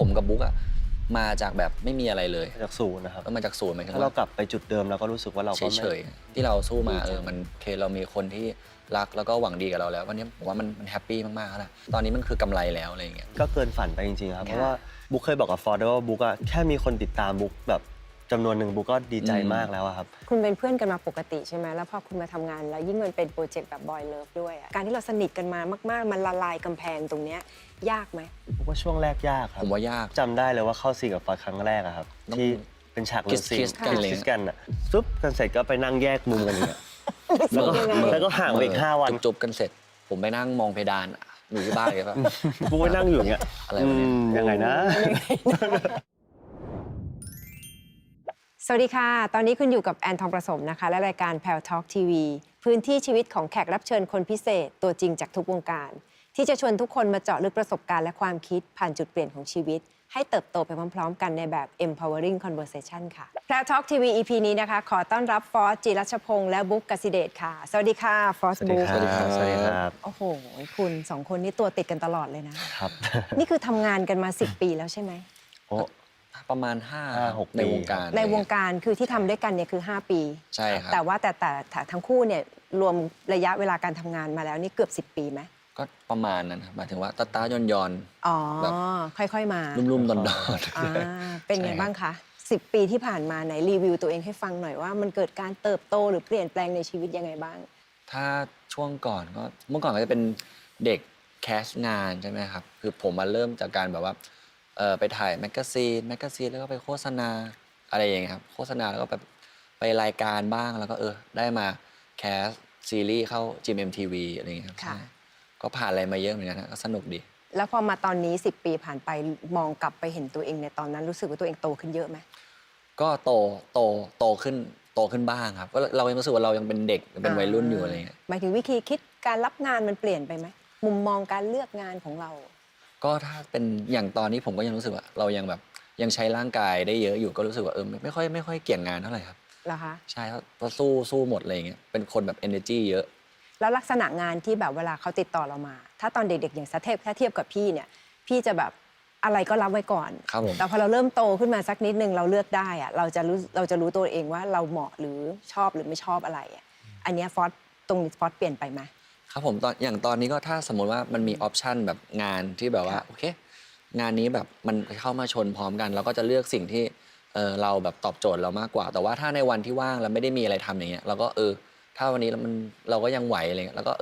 ผมกับบุ๊กอะมาจากแบบไม่มีอะไรเลยจากศูนย์นะครับก็มาจากศูนย์หมายถึงถ้าเราว่าก ลับไปจุดเดิมเราก็รู้สึกว่าเราก็เฉไม่ยๆที่เราสู้มาดีใจมันโอเคเรามีคนที่รักแล้วก็หวังดีกับเราแล้ววันนี้ผมว่ามันแฮปปี้มากๆแล้วนะตอนนี้มันคือกำไรแล้วอะไรอย่างเงี้ยก็เกินฝันไปจริงๆครับเพราะว่าบุ๊กเคยบอกกับฟอร์ดว่าบุ๊กอะแค่มีคนติดตามบุ๊กแบบจำนวนหนึ่งบุ๊กก็ดีใจมากแล้วอะครับคุณเป็นเพื่อนกันมาปกติใช่ไหมแล้วพอคุณมาทำงานแล้วยิ่งมันเป็นโปรเจกต์แบบบอยเลิฟด้วยการที่เราสนิทกันมามากๆมันละลายกำแพงตรงเนี้ยยากไหมบุ๊กว่าช่วงแรกยากครับผมว่ายากจำได้เลยว่าเข้าซีนกับฟอร์ดครั้งแรกอะครับที่เป็นฉากเลิฟซีน kiss กันเลย คิสกันอะซุบกันเสร็จก็ไปนั่งแยกมุมกันอย่างเงี้ยแล้วก็ห่างไปอีก5 วันจุบกันเสร็จ ผมไปนั่งมองเพดานอยู่ที่บ้านเลยป่ะ บุ๊กไปนั่งอยู่อย่างเงี้ยอะไรวะเนี่ยยังไงนะ สวัสดีค่ะตอนนี้คุณอยู่กับแอนทองประสมนะคะและรายการแพลทอล์กทีวีพื้นที่ชีวิตของแขกรับเชิญคนพิเศษตัวจริงจากทุกวงการที่จะชวนทุกคนมาเจาะลึกประสบการณ์และความคิดผ่านจุดเปลี่ยนของชีวิตให้เติบโตไปพร้อมๆกันในแบบ empowering conversation ค่ะแพลทอล์กทีวี EP นี้นะคะขอต้อนรับฟอสจิรัชพงษ์และบุ๊กกสิเดชค่ะสวัสดีค่ะฟอสบุ๊ก สวัสดีครับสวัสดีครับ โอ้โหคุณสองคนนี้ตัวติดกันตลอดเลยนะครับ นี่คือทำงานกันมา10 ปีแล้วใช่ไหมโอ้ ประมาณ5-6 ในวงการ ในวงการคือที่ทำด้วยกันเนี่ยคือ5 ปี ใช่ครับแต่ว่าแต่ทั้งคู่เนี่ยรวมระยะเวลาการทำงานมาแล้วนี่เกือบ10 ปีไหมก็ประมาณนั้นครับหมายถึงว่าตาย้อน อ๋อ แบบ ค่อยๆมา รุ่มๆดอน เป็นไงบ้างคะ10 ปีที่ผ่านมาไหนรีวิวตัวเองให้ฟังหน่อยว่ามันเกิดการเติบโตหรือเปลี่ยนแปลงในชีวิตยังไงบ้างถ้าช่วงก่อนก็เมื่อก่อนก็จะเป็นเด็กแคสงานใช่ไหมครับคือผมมาเริ่มจากการแบบว่าไปถ่ายแมกกาซีนแล้วก็ไปโฆษณาอะไรอย่างเงี้ยครับโฆษณาแล้วก็แบบไปรายการบ้างแล้วก็ได้มาแคสซีรีส์เข้า GMMTV อะไรอย่างเงี้ยครับใช่ก็ผ่านอะไรมาเยอะเหมือนกันนะก็สนุกดีแล้วพอมาตอนนี้10 ปีผ่านไปมองกลับไปเห็นตัวเองในตอนนั้นรู้สึกว่าตัวเองโตขึ้นเยอะไหมก็โตขึ้นบ้างครับก็เรายังรู้สึกว่าเรายังเป็นเด็กเป็นวัยรุ่นอยู่อะไรเงี้ยหมายถึงวิธีคิดการรับงานมันเปลี่ยนไปไหมมุมมองการเลือกงานของเราก็ถ้าเป็นอย่างตอนนี้ผมก็ยังรู้สึกว่าเรายังแบบยังใช้ร่างกายได้เยอะอยู่ก็รู้สึกว่าไม่ค่อยเกี่ยงงานเท่าไหร่ครับเหรอคะใช่เพราะสู้หมดอะไรอย่างเงี้ยเป็นคนแบบ energy เยอะแล้วลักษณะงานที่แบบเวลาเขาติดต่อเรามา ถ้าตอนเด็กๆอย่างถ้าเทียบกับพี่เนี่ยพี่จะแบบอะไรก็รับไว้ก่อนครับผมแต่พอเราเริ่มโตขึ้นมาสักนิดนึงเราเลือกได้อะเราจะรู้ตัวเองว่าเราเหมาะหรือชอบหรือไม่ชอบอะไรอะอันเนี้ยตรงนี้ฟอสเปลี่ยนไปไหมครับผมอย่างตอนนี้ก็ถ้าสมมติว่ามันมีออปชันแบบงานที่แบบว่าโอเคงานนี้แบบมันเข้ามาชนพร้อมกันเราก็จะเลือกสิ่งที่เราแบบตอบโจทย์เรามากกว่าแต่ว่าถ้าในวันที่ว่างแล้วไม่ได้มีอะไรทำอย่างเงี้ยเราก็ถ้าวันนี้เราก็ยังไหวอะไรเงี้ยแล้วก็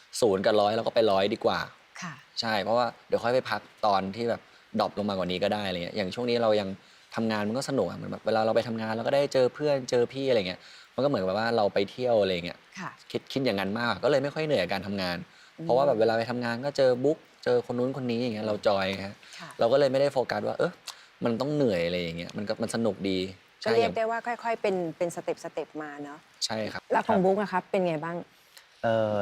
0 กับ 100เราก็ไป100ดีกว่าค่ะใช่เพราะว่าเดี๋ยวค่อยไปพักตอนที่แบบดรอปลงมากว่านี้ก็ได้อะไรเงี้ยอย่างช่วงนี้เรายังทำงานมันก็สนุกเหมือนแบบเวลาเราไปทำงานเราก็ได้เจอเพื่อนเจอพี่อะไรเงี้ยมันก็เหมือนแบบว่าเราไปเที่ยวอะไรเงี้ยค่ะคิดอย่างนั้นมากก็เลยไม่ค่อยเหนื่อยกับการทำงานเพราะว่าแบบเวลาไปทำงานก็เจอบุ๊กเจอคนนู้นคนนี้อย่างเงี้ยเราจอยฮะเราก็เลยไม่ได้โฟกัสว่ามันต้องเหนื่อยอะไรอย่างเงี้ยมันสนุกดีก็เรียกได้ว่าค่อยๆเป็นสเต็ปมาเนาะใช่ครับแล้วของบุ๊กนะครับเป็นไงบ้าง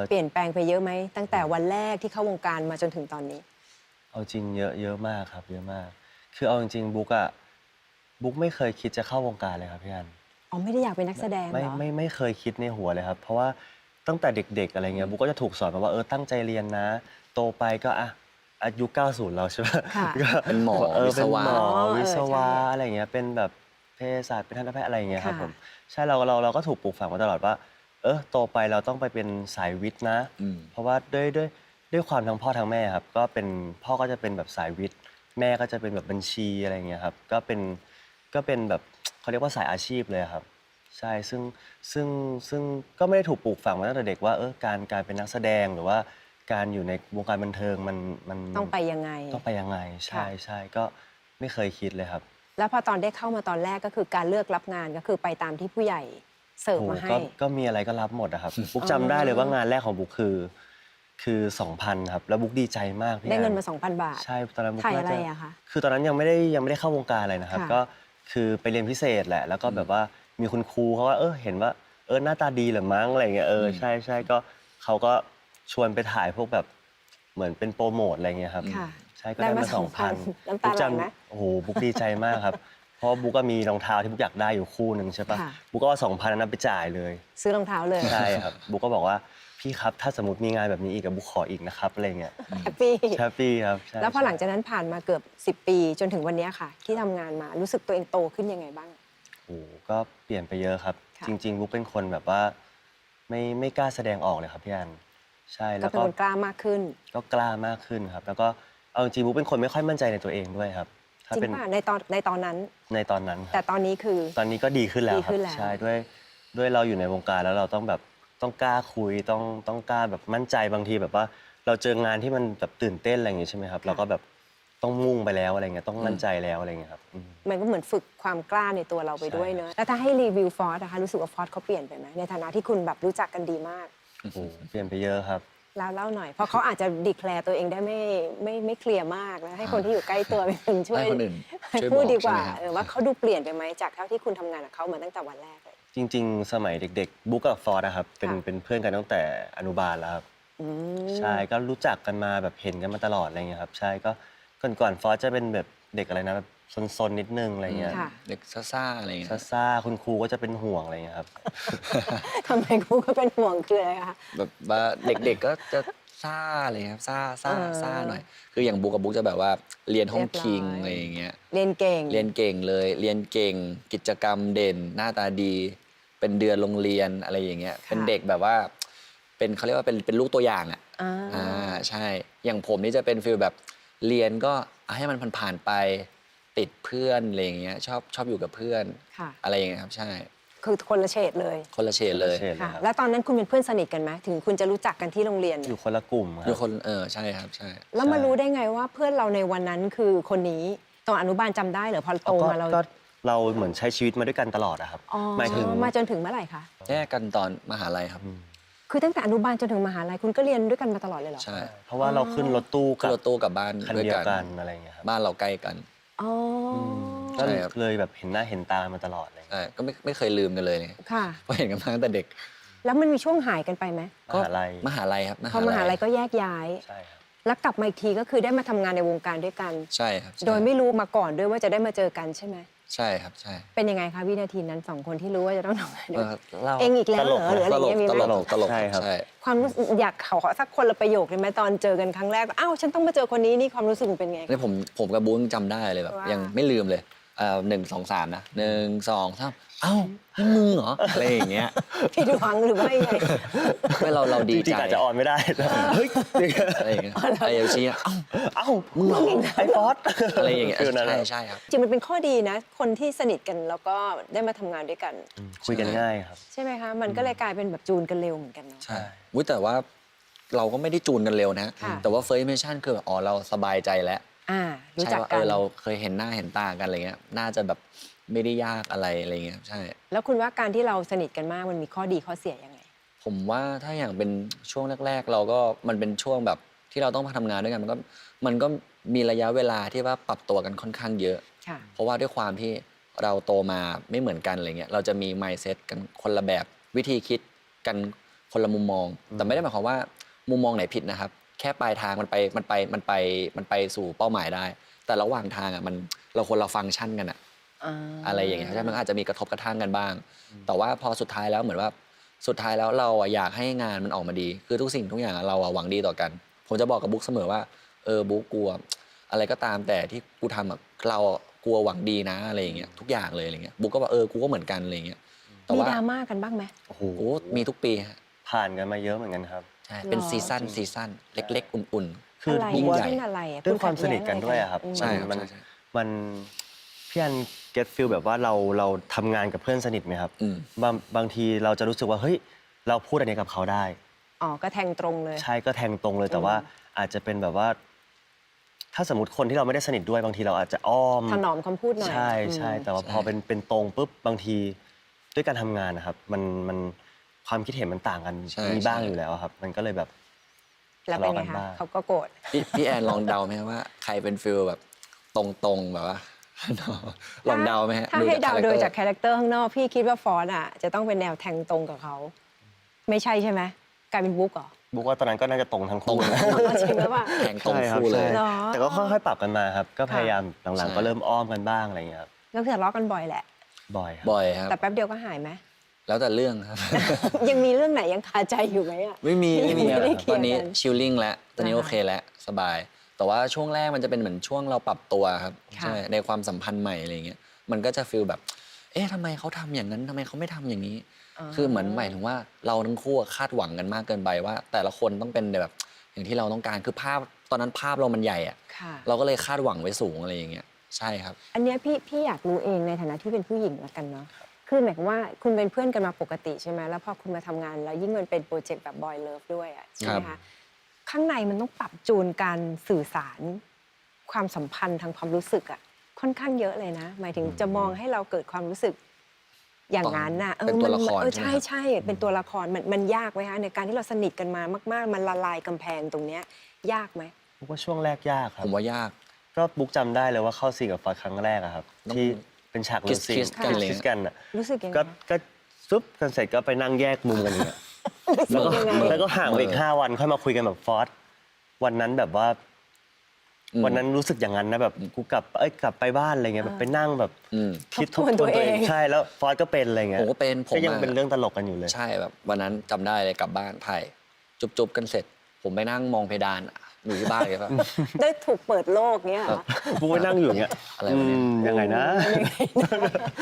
เปลี่ยนแปลงไปเยอะไหมตั้งแต่วันแรกที่เข้าวงการมาจนถึงตอนนี้เอาจริงเยอะมากครับเยอะมากคือเอาจริงๆบุ๊กไม่เคยคิดจะเข้าวงการเลยครับพี่อันอ๋อไม่ได้อยากเป็นนักแสดงเหรอไม่เคยคิดในหัวเลยครับเพราะว่าตั้งแต่เด็กๆอะไรเงี้ยบุ๊กก็จะถูกสอนมาว่าตั้งใจเรียนนะโตไปก็อายุ90เราใช่ไหมก็เป็นหมอเป็นหมอวิศวะใช่อะไรเงี้ยเป็นแบบเภสัชเป็นทันตแพทย์อะไรเงี้ยครับผมใช่เราก็ถูกปลูกฝังมาตลอดว่าโตไปเราต้องไปเป็นสายวิทย์นะเพราะว่าด้วยความทั้งพ่อทั้งแม่ครับก็เป็นพ่อก็จะเป็นแบบสายวิทย์แม่ก็จะเป็นแบบบัญชีอะไรเงี้ยครับก็เป็นแบบเขาเรียกว่าสายอาชีพเลยครับใช่ซึ่งก็ไม่ได้ถูกปลูกฝังมาตั้งแต่เด็กว่าการเป็นนักแสดงหรือว่าการอยู่ในวงการบันเทิงมันต้องไปยังไงใช่ก็ไม่เคยคิดเลยครับแล้วพอตอนได้เข้ามาตอนแรกก็คือการเลือกรับงานก็คือไปตามที่ผู้ใหญ่เสิร์ฟมาให้ก็มีอะไรก็รับหมดอะครับบุ๊กจำได้เลยว่างานแรกของบุ๊กคือ 2,000 ครับแล้วบุ๊กดีใจมากพี่ได้เงินมา 2,000 บาทใช่ตอนนั้นบุ๊กถ่ายอะไรอะคะคือตอนนั้นยังไม่ได้เข้าวงการอะไรนะครับก็คือไปเรียนพิเศษแหละแล้วก็แบบว่ามีคุณครูเขาว่าเห็นว่าหน้าตาดีเหรือมั้งอะไรเงี้ยใช่ก็เขาก็ชวนไปถ่ายพวกแบบเหมือนเป็นโปรโมทอะไรเงี้ยครับใช่ก็ได้มา 2,000 น้ำตาไหลไหมโอ้โหบุ๊กดีใจมากครับเพราะบุ๊กก็มีรองเท้าที่บุ๊กอยากได้อยู่คู่หนึ่งใช่ปะบุ๊กก็เอา 2,000 นั้นไปจ่ายเลยซื้อรองเท้าเลยใช่ครับบุ๊กก็บอกว่า พี่ครับถ้าสมมติมีงานแบบนี้อีกบุ๊กขออีกนะครับอะไรเงี้ย แฮปปี้ แฮปปี้ครับใช่ แล้วพอหลังจากนั้นผ่านมาเกือบ10 ปีจนถึงวันเนี้ยค่ะ ที่ทำงานมารู้สึกตัวเองโตขึ้นยังไงบ้าง โอ้โหก็เปลี่ยนไปเยอะครับ ค่ะ จริงๆบุ๊กเป็นคนแบบว่าไม่กล้าแสดงออกเลยครับพี่อันใช่ ก็ แล้ว เป็น ก็ คนกล้ามากขึ้น ก็กล้ามากขึ้นครับ แล้วก็เอาจริงๆบุ๊กเป็นคนไม่ค่อยมั่นใจในตัวเองด้วยครับ ถ้า จริ เป็น งป่ะในตอนนั้น ในตอนนั้นค แต่ รับ ตอนนี้คือ ตอนนี้ก็ดีขึ้นแล้ว ดี ครั ขึ้ บ นแล้ว ใช่ด้วยเราอยู่ในวงการแล้วเราต้องแบบต้องกล้าคุยต้องกล้าแบบมั่นใจบางทีแบบว่า เราเจองานที่มันแบบตื่นเต้นอะไรอย่างงี้ใช่ไหมครับเราก็แบบต้องมุ่งไปแล้วอะไรเงี้ยต้องมั่นใจแล้วอะไรเงี้ยครับมันก็เหมือนฝึกความกล้าในตัวเราไปด้วยเนอะแล้วถ้าให้รีวิวฟอสนะคะรู้สึกว่าฟอสเขาเปลี่ยนไปไหมในฐานะที่คุณแบบรู้จักกันดีมาก โอ้โหเปลี่ยนไปเยอะครับ แล้วเล่าหน่อย เพราะเขาอาจจะดีแคลร์ตัวเองได้ไม่เคลียร์มากนะให้คนที่อยู่ใกล้ตัวเป็นคนช่วย ให้คนอื่นช่วย พูด บอก ดีกว่า ใช่ไหมครับ ว่าเขาดูเปลี่ยนไปไหมจากเท่าที่คุณทำงานกับเขามาตั้งแต่วันแรกเลย จริงๆ สมัยเด็กๆบุ๊กกับฟอร์ดนะครับเป็น ค่ะ เป็นเพื่อนกันตั้งแต่อนุบาลแล้วครับ อืม ใช่ก็รู้จักกันมาแบบเห็นกันมาตลอดอะไรเงี้ยครับใช่ก็ก่อนฟอร์ดจะเป็นแบบเด็กอะไรนะแบบซนๆนิดนึงอะไรเงี้ย ค่ะ เด็กซ่าๆอะไรอย่างเงี้ย ซ่าๆคุณครูก็จะเป็นห่วงอะไรเงี้ยครับ ทำไมครูก็เป็นห่วงคืออะไรคะ แบบว่าเด็กๆก็จะซ่าอะไรครับซ่าหน่อย คืออย่างบุ๊กกับบุ๊กจะแบบว่าเรียนห้อง เรียบร้อย คิงอะไรอย่างเงี้ย เรียนเก่ง เรียนเก่งเลยเรียนเก่งกิจกรรมเด่นหน้าตาดี เป็นเดือนโรงเรียนอะไรอย่างเงี้ยเป็นเด็กแบบว่าเป็นเขาเรียกว่าเป็นลูกตัวอย่างอ่ะ อ่า ใช่ อย่างผมนี่จะเป็นฟีลแบบเรียนก็ให้มันผ่านๆไปติดเพื่อนอะไรอย่างเงี้ยชอบอยู่กับเพื่อน ค่ะ อะไรอย่างเงี้ยครับใช่ คือคนละเฉดเลย คนละเฉดเลย คนละเฉด ค่ะ แล้วตอนนั้นคุณเป็นเพื่อนสนิทกันไหมถึงคุณจะรู้จักกันที่โรงเรียน อยู่คนละกลุ่มค อยู่ รับ คนใช่ครับใช่ แล้วมา ใช่ รู้ได้ไงว่าเพื่อนเราในวันนั้นคือคนนี้ตอนอนุบาลจำได้เหรอพอโตมาเรา ก็เราเหมือนใช้ชีวิตมาด้วยกันตลอดอะครับ อ๋อ หมายถึง มาจนถึงเมื่อไหร่คะ แยกกันตอนมหาลัยครับ คือตั้งแต่อนุบาลจนถึงมหาลัยคุณก็เรียนด้วยกันมาตลอดเลยเหรอ ใช่ เพราะว่าเราขึ้นรถตู้ ขึ้นรถตู้กลับบ้าน คัน ด้วย เดียว กั กัน นอะไรเงี้ยครับ บ้านเราใกล้กัน อ๋ออ ก็ ใช่ครับ เลยแบบเห็นหน้าเห็นตามาตลอดเลย ใช่ก็ไม่เคยลืมกันเลยเนี่ย ค่ะ เพราะเห็นกันมาตั้งแต่เด็ก แล้วมันมีช่วงหายกันไปไหม มหาลัย มหาลัยครับ พอมหาลัยก็แยกย้าย ใช่ครับ แล้วกลับมาอีกทีก็คือได้มาทำงานในวงการด้วยกัน ใช่ครับใช่ โดยไม่รู้มาก่อนด้วยว่าจะได้มาเจอกันใช่ไหม ใช่ครับใช่ เป็นยังไงคะวินาทีนั้นสองคนที่รู้ว่าจะต้องทำงานด้วยกัน เล่า เองอีกแล้วเหรอหรืออะไร ต อย่าง ลก เงี้ยมี ต ไหม ลกตลก ใช่ครับ ใช่ ความรู้สึกอยากขอสักคนละประโยคเลยไหมตอนเจอกันครั้งแรกอ้าวฉันต้องมาเจอคนนี้นี่ความรู้สึกมันเป็นไง นี่ผมกับบู๊ยังจำได้เลยแบบ ว่า ยังไม่ลืมเลย1 2 3นะ1 2 3เอ้านี่มึงเหรออะไรอย่างเงี้ย ผิดหวังหรือว่ายังไง ไม่เราดี จริ ใจ งๆอาจจะออนไม่ได้นะเฮ้ย อะไรอย่างเงี้ยไอ้เอลชีเอ้า เอ้ามึงเหรอไอ้ฟอส อะไรอย่างเงี้ย ฟิลนั้น ใช่ อะ ใช่ครับ จริงมันเป็นข้อดีนะ คนที่สนิทกันแล้วก็ได้มาทำงานด้วยกัน คุยกันง่ายครับ ใช่ไหมคะ มันก็เลยกลายเป็นแบบจูนกันเร็วเหมือนกันเนาะ ใช่อุ๊ยแต่ว่าเราก็ไม่ได้จูนกันเร็วนะ ค่ะ แต่ว่า first impression คือแบบอ๋อเราสบายใจแล้ว รู้ ใช่ จัก ว่า กัน เราเคยเห็นหน้าเห็นตากันอะไรเงี้ยน่าจะแบบไม่ได้ยากอะไรอะไรเงี้ยใช่ แล้วคุณว่าการที่เราสนิทกันมากมันมีข้อดีข้อเสียยังไง ผมว่าถ้าอย่างเป็นช่วงแรกๆ เราก็มันเป็นช่วงแบบที่เราต้องมาทำงานด้วยกันมันก็มีระยะเวลาที่ว่าปรับตัวกันค่อนข้างเยอะ ค่ะ เพราะว่าด้วยความที่เราโตมาไม่เหมือนกันอะไรเงี้ยเราจะมี mindset กันคนละแบบวิธีคิดกันคนละมุมมอง แต่ไม่ได้หมายความว่ามุมมองไหนผิดนะครับ แค่ปลายทางมันไปสู่เป้าหมายได้ แต่ระหว่างทางอ่ะเราคนละฟังก์ชันกันอะ อะไรอย่างเงี้ยใช่มันก็อาจจะมีกระทบกระทั่งกันบ้าง แต่ว่าพอสุดท้ายแล้วเหมือนว่าสุดท้ายแล้วเราอะอยากให้งานมันออกมาดี คือทุกสิ่งทุกอย่างอะเราอะหวังดีต่อกัน ผมจะบอกกับบุ๊กเสมอว่าบุ๊กกลัวอะไรก็ตามแต่ที่กูทำอะเราอะกลัวหวังดีนะอะไรอย่างเงี้ยทุกอย่างเลยอะไรเงี้ยบุ๊กก็บอกกูก็เหมือนกันอะไรเงี้ยแต่ มี ว่า ดราม่ากันบ้างไหม โอ้โห โอ้มีทุกปีฮะ ผ่านกันมาเยอะเหมือนกันครับ ใช่เป็น หรอ ซีซั่นเล็กๆ อุ่น คือ อะไร บุ๊ก ยิ่ง ว่า ใหญ่ เช่นอะไรอะ ด้วยความ ณ สนิทกันด้วยอะครับ อืม ใช่ครับ มัน ใช่ มันพี่อันเก็ตฟิลแบบว่าเราทำงานกับเพื่อนสนิทไหมครับ อืม บางทีเราจะรู้สึกว่าเฮ้ยเราพูดอันนี้กับเขาได้ อ๋อก็แทงตรงเลย ใช่ก็แทงตรงเลยแต่ว่าอาจจะเป็นแบบว่า ถ้าสมมติคนที่เราไม่ได้สนิทด้วยบางทีเราอาจจะอ้อม ถนอมคำพูดหน่อย ใช่ใช่ อืม แต่ว่า ใช่ พอเป็นตรงปุ๊บบางทีด้วยการทำงานนะครับ มันความคิดเห็นมันต่างกันมีบ้างอยู่แล้วครับ มันก็เลยแบบ แล้วเป็นไง ทะเลาะกัน คะ บ้าง เขาก็โกรธ พี่แอนลองเดาไหมฮะว่าใครเป็นฟิลแบบตรงๆแบบว่า ลองเดาไหมฮะ ถ้าให้เดา ค โดย คตอร์ จากคาแรคเตอร์ข้างนอก พี่คิดว่าฟอนต์อ่ะจะต้องเป็นแนวแทงตรงกับเขา ไม่ใช่ใช่ไหมกลายเป็นบุ๊กเหรอ บุ๊กว่าตอนนั้นก็น่าจะตรงทั้ง ตรง คู่นะ จริงหรือเปล่า แข่งตรง ใช่ครับ คู่เลย ใช่ เหรอ แต่ก็ค่อยๆปรับกันมาครับ ก็พยายามหลัง ใช่ ๆก็เริ่มอ้อมกันบ้างอะไรอย่างเงี้ยครับ แล้วทะเลาะกันบ่อยแหละ บ่อยครับ บ่อยครับ แต่แป๊บเดียวก็หายไหม แล้วแต่เรื่องครับ ยังมีเรื่องไหนยังคาใจอยู่ไหมอ่ะ ไม่มี ยัง ไม่มี ไม่ได้เคลียร์ ตอนนี้ กัน ชิลลิ่งแล้วตอนนี้ นะคะ โอเคแล้วสบาย แต่ว่าช่วงแรกมันจะเป็นเหมือนช่วงเราปรับตัวครับ ค่ะ ใช่ในความสัมพันธ์ใหม่อะไรเงี้ยมันก็จะฟีลแบบ เอ๊ะทำไมเขาทำอย่างนั้นทำไมเขาไม่ทำอย่างนี้ คือเหมือนหมายถึงว่าเราทั้งคู่คาดหวังกันมากเกินไปว่า แต่ละคนต้องเป็นแบบอย่างที่เราต้องการคือภาพตอนนั้นภาพเรามันใหญ่อะ ค่ะ เราก็เลยคาดหวังไว้สูงอะไรอย่างเงี้ยใช่ครับ อันเนี้ยพี่อยากรู้เองในฐานะที่เป็นผู้หญิงแล้วกันเนาะคือหมายความว่าคุณเป็นเพื่อนกันมาปกติใช่ไหมแล้วพอคุณมาทำงานแล้วยิ่งมันเป็นโปรเจกต์แบบบอยเลิฟด้วยอ่ะใช่ไหม ครั คะ บ ข้างในมันต้องปรับจูนการสื่อสาร ความสัมพันธ์ทางความรู้สึกอ่ะค่อนข้างเยอะเลยนะ หมายถึงจะมองให้เราเกิดความรู้สึกอย่างนั้นน่ะ เป็นตัวละคร ใช่ ใช่ ใช่ ไหมครับ เป็นตัวละครมันยากไหมคะในการที่เราสนิทกันมามาก ๆ มันละลายกำแพงตรงเนี้ยยากไหม บุ๊กว่าช่วงแรกยากครั ผ บ มว่ายาก ก็บุ๊กจำได้เลยว่าเข้าซีนกับฟอสครั้งแรกอะครับ ต้อง ที่เป็นฉาก kiss ซีน kiss กันเลย คิสกันอะ รู้สึกยังไง ก็ซุบกันเสร็จก็ไปนั่งแยกมุมกันอย่างเงี้ย รู้สึกยังไง แล้วก็ห่างไปอีก 5 วันค่อยมาคุยกันแบบฟอสวันนั้นแบบว่า อืม วันนั้นรู้สึกอย่างนั้นนะแบบกูกลับไปบ้านอะไรเงี้ยแบบไปนั่งแบบ อืม คิด ทบทวนตัวเอง ใช่แล้วฟอสก็เป็นอะไรเงี้ย ผมก็เป็นผม ก็ยัง อะ เป็นเรื่องตลกกันอยู่เลย ใช่แบบวันนั้นจำได้เลยกลับบ้านถ่ายจุบๆกันเสร็จ ผมไปนั่งมองเพดานอะอยู่ที่บ้านเลยป่ะ ได้ถูกเปิดโลกเนี้ยเหรอ บุ๊กไปนั่งอยู่อย่างเงี้ย อะไรวะเนี่ย ยังไงนะ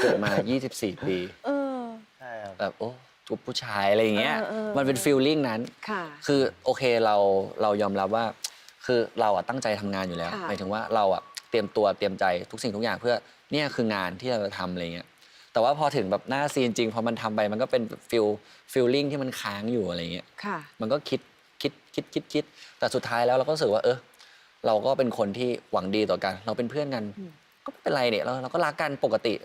เกิดมา 24 ปี เออ ใช่ครับ แบบโอ้จุบผู้ชายอะไรอย่างเงี้ย เออ มันเป็นฟีลลิ่งนั้น ค่ะ คือโอเคเรายอมรับว่า คือเราอะตั้งใจทำงานอยู่แล้ว ค่ะ หมายถึงว่าเราอะเตรียมตัวเตรียมใจทุกสิ่งทุกอย่างเพื่อเนี่ยคืองานที่เราจะทำอะไรเงี้ยแต่ว่าพอถึงแบบหน้าซีนจริงพอมันทำไปมันก็เป็นฟีลลิ่งที่มันค้างอยู่อะไรเงี้ย ค่ะ มันก็คิดแต่สุดท้ายแล้วเราก็รู้สึกว่าเราก็เป็นคนที่หวังดีต่อกัน เราเป็นเพื่อนกัน ก็ไม่เป็นไรเนี่ยเราก็รักกันปกต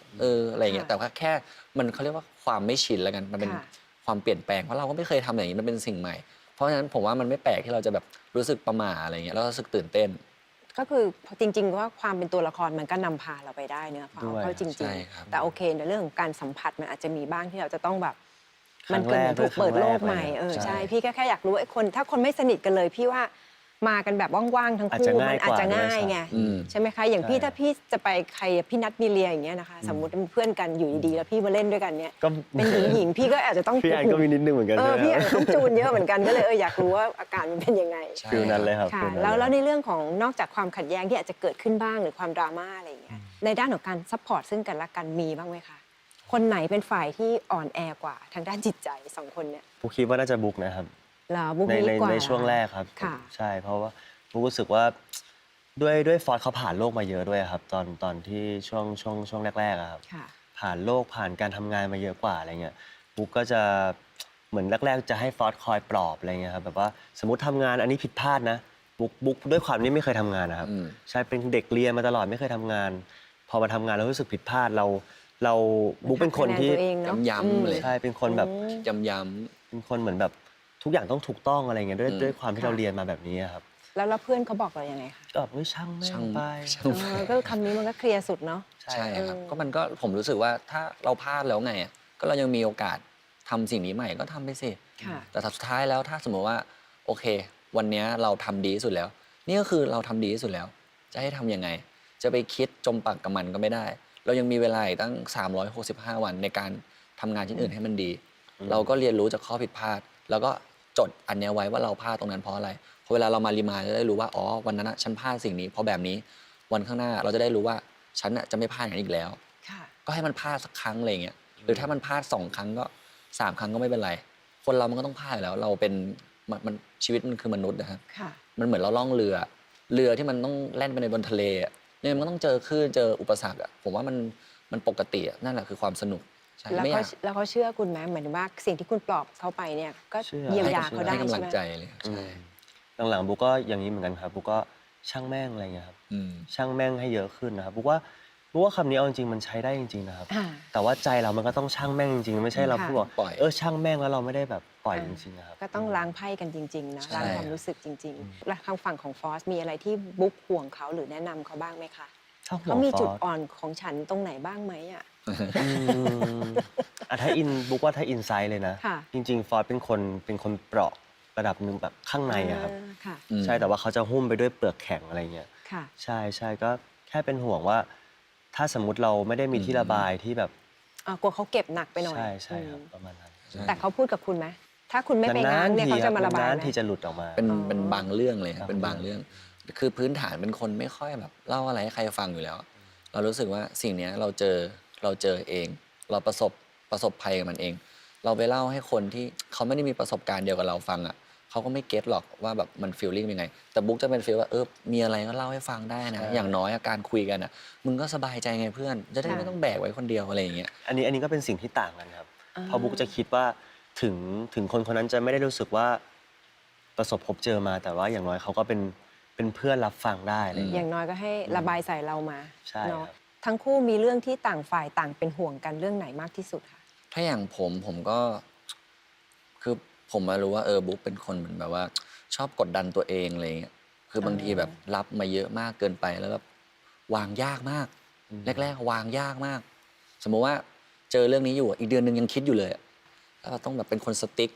ิอะไรอย่างเงี้ย ค่ะ แต่ว่าแค่มันเขาเรียกว่าความไม่ชินแล้วกันมันเป็น ค่ะ ความเปลี่ยนแปลงเพราะเราก็ไม่เคยทำอย่างนี้มันเป็นสิ่งใหม่ เพราะฉะนั้นผมว่ามันไม่แปลกที่เราจะแบบรู้สึกประหม่าอะไรเงี้ยแล้วก็รู้สึกตื่นเต้น ก็คือจริงๆว่าความเป็นตัวละครมันก็นำพาเราไปได้เนื้อะพอ ด้วย เข้าจริง ใช่ครับ ๆ แต่โอเคในเรื่องของการสัมผัสมันอาจจะมีบ้างที่เราจะต้องแบบ ครั้ มัน ง เกิด แรก ถูกเปิดโลก ด้วย ใหม่ ครั้งแรกเลย ใช่ ใช่ พี่ก็แค่อยากรู้ว่าไอ้คนถ้าคนไม่สนิทกันเลย พี่ว่ามากันแบบว่างๆทั้ง อาจ คู่ จะง่าย มันอาจจะ กว่าด้วย ง่ายไง อืม ใช่ไหมคะอย่างพี่ ใช่ ถ้าพี่จะไปใครพี่นัดมีเลียอย่างเงี้ยนะคะ สมมติเป็นเพื่อนกันอยู่ดีๆแล้วพี่มาเล่นด้วยกันเนี่ย ก็ เป็นหญิงๆพี่ก็อาจจะต้อง พี่แอนก็มีนิดนึงเหมือนกัน เอ ใช่ อ ไหม พี่ ค อาจ รับ จะต้องจูนเยอะเหมือนกันก็เลยอยากรู้ว่าอาการมันเป็นยังไง ใช่ ฟิลนั้นเลยครับ ค่ะ ฟิลนั้น แล้ว เย ในเรื่องของนอกจากความขัดแย้งที่อาจจะเกิดขึ้นบ้างหรือความดราม่าอะไรอย่างเงี้ยในด้านของการซัพพอร์ตซึ่งกันและกันมีบ้างไหมคะ คนไหนเป็นฝ่ายที่อ่อนแอกว่าทางด้านจิตใจสองคนเนี่ย บุ๊กคิดว่าน่าจะบุ๊กนะครับ เหรอบุ๊ก ใน นี้กว่า ใน เหรอ ช่วงแรกครับ ค่ะ ใช่เพราะว่าบุ๊กรู้สึกว่าด้วยฟอสเขาผ่านโลกมาเยอะด้วยครับ ตอนที่ช่วงแรกๆอะครับ ค่ะ ผ่านโลกผ่านการทำงานมาเยอะกว่าอะไรเงี้ยบุ๊กก็จะเหมือนแรกๆจะให้ฟอสคอยปลอบอะไรเงี้ยครับแบบว่าสมมติทำงานอันนี้ผิดพลาดนะบุ๊กด้วยความที่ไม่เคยทำงานนะครับ อืม ใช่เป็นเด็กเรียนมาตลอดไม่เคยทำงาน พอมาทำงานแล้วรู้สึกผิดพลาดเราบุ๊กเป็นคนที่ หักคะแตัวเองเนอะ ย้ำๆเลย ใช่เป็นคนแบบ ย้ำ เป็นคนเหมือนแบบทุกอย่างต้องถูกต้องอะไรเงี้ยด้วย อืม ด้วยความที่ ค่ะ เราเรียนมาแบบนี้อะครับ แล้วเพื่อนเขาบอกเรายังไงคะ ก็แบบเฮ้ยช่างแม่ ๆช่าง งไป ช่าง ก็คำนี้มันก็เคลียร์สุดเนาะ ใช่ครับ เออ ก็มันก็ผมรู้สึกว่าถ้าเราพลาดแล้วไงอะก็เรายังมีโอกาสทำสิ่งนี้ใหม่ก็ทำไปสิ ค่ะ แต่สุดท้ายแล้วถ้าสมมติว่าโอเค วันเนี้ยเราทำดีที่สุดแล้ว นี่ก็คือเราทำดีที่สุดแล้ว จะให้ทำยังไง จะไปคิดจมปักกับมันก็ไม่ได้ เรายังมีเวลาอีกตั้ง 365 วันในการทำงานชิ้นอื่นให้มันดี เราก็เรียนรู้จากข้อผิดพลาด แล้วก็จดอันเนี้ยไว้ว่าเราพลาดตรงนั้นเพราะอะไรพอเวลาเรามารีมายจะได้รู้ว่าอ๋อวันนั้นอะฉันพลาดสิ่งนี้เพราะแบบนี้ วันข้างหน้าเราจะได้รู้ว่าฉันอะจะไม่พลาดอย่างนี้อีกแล้ว ค่ะ ก็ให้มันพลาดสักครั้งอะไรเงี้ยหรือถ้ามันพลาด2 ครั้งก็3 ครั้งก็ไม่เป็นไร คนเรามันก็ต้องพลาดอยู่แล้ว เราเป็นมันชีวิตมันคือมนุษย์นะครับ ค่ะ มันเหมือนเราล่องเรือที่มันต้องแล่นไปในบนทะเลอะเนี่ยมันก็ต้องเจอคลื่นเจออุปสรรคอะผมว่ามันปกติอะนั่นแหละคือความสนุกใช่ แล้ว ไม่อ เขา ยาก แล้วเขาเชื่อคุณไหมหมายถึงว่าสิ่งที่คุณปลอบเขาไปเนี่ยก็ เชื่อ เยียวยาเขาได้ ให้กำ ใช่ ลัง ไหม ใจเลยใช่ หลังๆบุ๊กก็อย่างนี้เหมือนกันครับบุ๊กก็ช่างแม่งอะไรเงี้ยครับ อืม ช่างแม่งให้เยอะขึ้นนะครับบุ๊กว่าคำนี้เอาจริงๆมันใช้ได้จริงๆนะครับ อ่า แต่ว่าใจเรามันก็ต้องช่างแม่งจริงๆไม่ใช่เรา ค่ะ พูดว่า ปล่อย ช่างแม่งแล้วเราไม่ได้แบบปล่อยจริงๆอะครับ ก็ต้องล้างไพ่กันจริงๆนะ ใช่ ล้างความรู้สึกจริง ๆ แล้วทางฝั่งของฟอสมีอะไรที่บุ๊กห่วงเขาหรือแนะนำเขาบ้างไหมคะ ชอบหัว เขามีจุด ฟอส อ่อนของฉันตรงไหนบ้างไหมอ่ะ อืมถ้าบุ๊กว่าถ้าอินไซด์เลยนะ ค่ะ จริงๆฟอสเป็นคนเปราะระดับหนึ่งแบบข้างในอะครับ ค่ะ อืม ใช่แต่ว่าเขาจะหุ้มไปด้วยเปลือกแข็งอะไรเงี้ย ค่ะ ใช่ก็แค่เป็นห่วงว่า ถ้าสมมุติเราไม่ได้มีที่ระบายที่แบบ กลัวเขาเก็บหนักไปหน่อย ใช่ครับประมาณนั้น ใช่ แต่เขาพูดกับคุณไหมถ้าคุณไม่ไปงานเนี่ย ๆ เขาจะมาระบาย นาน ไหม ๆทีจะหลุดออกมา เป็นบางเรื่องเลย ครับ เป็นบางเรื่อง คือพื้นฐานเป็นคนไม่ค่อยแบบเล่าอะไรให้ใครฟังอยู่แล้ว เรารู้สึกว่าสิ่งเนี้ยเราเจอเอง เราประสบภัยกับมันเอง เราไปเล่าให้คนที่เขาไม่ได้มีประสบการณ์เดียวกับเราฟังอ่ะเขาก็ไม่เก็ตหรอกว่าแบบมันฟีลลิ่งเป็นไง แต่บุ๊กจะเป็นฟีลว่ามีอะไรก็เล่าให้ฟังได้นะ ใช่ อย่างน้อยการคุยกันอ่ะมึงก็สบายใจไงเพื่อน จะได้ ค่ะ ไม่ต้องแบกไว้คนเดียวอะไรอย่างเงี้ย อันนี้ก็เป็นสิ่งที่ต่างกันครับ อ่า เพราะบุ๊กจะคิดว่าถึงคนคนนั้นจะไม่ได้รู้สึกว่าประสบพบเจอมา แต่ว่าอย่างน้อยเขาก็เป็นเพื่อนรับฟังได้อะไรอย่าง อ เงี้ย ย่างน้อยก็ให้ระบายใส่เรามา ใช่ เนาะ ครับ ทั้งคู่มีเรื่องที่ต่างฝ่ายต่างเป็นห่วงกันเรื่องไหนมากที่สุดคะ ถ้าอย่างผมก็คือผมมารู้ว่าบุ๊กเป็นคนเหมือนแบบว่า ชอบกดดันตัวเองอะไรเงี้ยคือบางทีแบบรับมาเยอะมากเกินไปแล้วแบบวางยากมาก แรกๆวางยากมาก สมมุติว่าเจอเรื่องนี้อยู่อีกเดือนหนึ่งยังคิดอยู่เลยอะแล้วเราต้องแบบเป็นคนสติ๊ก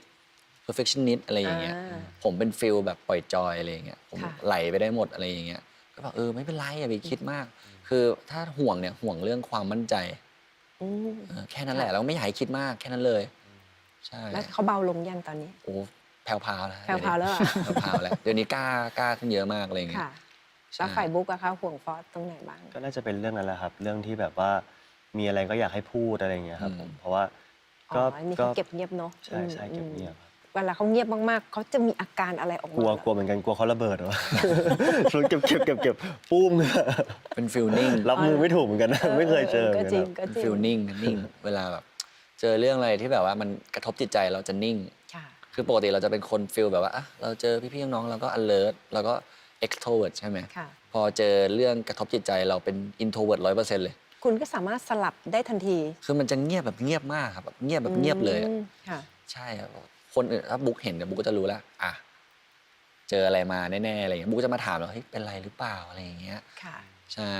perfectionist อะไรอย่างเงี้ย ผมเป็นฟิลแบบปล่อยจอยอะไรอย่างเงี้ยผม ค่ะ ไหลไปได้หมดอะไรอย่างเงี้ยก็บอกไม่เป็นไรอย่าไปคิดมาก คือถ้าห่วงเนี่ยห่วงเรื่องความมั่นใจ อืม แค่นั้นแหละเราไม่อยากให้คิดมากแค่นั้นเลย ใช่ แล้วเขาเบาลงยังตอนนี้ โอ้แผ่วพราวแล้ว แผ่วพราวแล้วเหรอ แผ่วพราวแล้วเดี๋ยวนี้กล้าขึ้นเยอะมากอะไรอย่างเงี้ย ค่ะ ใช่ แล้วฝ่ายบุ๊กอะคะห่วงฟอสตรงไหนบ้าง ก็น่าจะเป็นเรื่องนั้นแหละครับ เรื่องที่แบบว่ามีอะไรก็อยากให้พูดอะไรอย่างเงี้ยครับผมเพราะว่า อ๋ออันนี้เขาเก็บเงียบเนาะ ใช่เก็บเงียบครับ เวลาเขาเงียบมากๆเขาจะมีอาการอะไรออกมาก ลัว เหรอ เหมือนกันกลัวเขาระเบิดวะ ชุดเก็บปุ้ม เป็นฟิลนิ่ง รับมือไม่ถูกเหมือนกันนะไม่เคยเจอเหมื ก็ อน จ กั ริ น ง ครับ ก็จริ ฟิล ง นิ่งเวลาแบบเจอเรื่องอะไรที่แบบว่ามันกระทบจิตใจเราจะนิ่ง ค่ะ คือปกติเราจะเป็นคนฟิลแบบว่าเราเจอพี่ๆน้องๆเราก็ alert เราก็ extrovert ใช่ไหม ค่ะ พอเจอเรื่องกระทบจิตใจเราเป็น introvert 100%เลย คุณก็สามารถสลับได้ทันที คือมันจะเงียบแบบเงียบมากครับแบบเงียบแบบเงียบเลยอะ อืมค่ะ ใช่ครับคนอื่นถ้าบุ๊กเห็นเนี่ยบุ๊กก็จะรู้แล้วเจออะไรมาแน่ๆอะไรอย่างเงี้ยบุ๊กจะมาถามเราเฮ้ยเป็นไรหรือเปล่าอะไรอย่างเงี้ย ค่ะ ใช่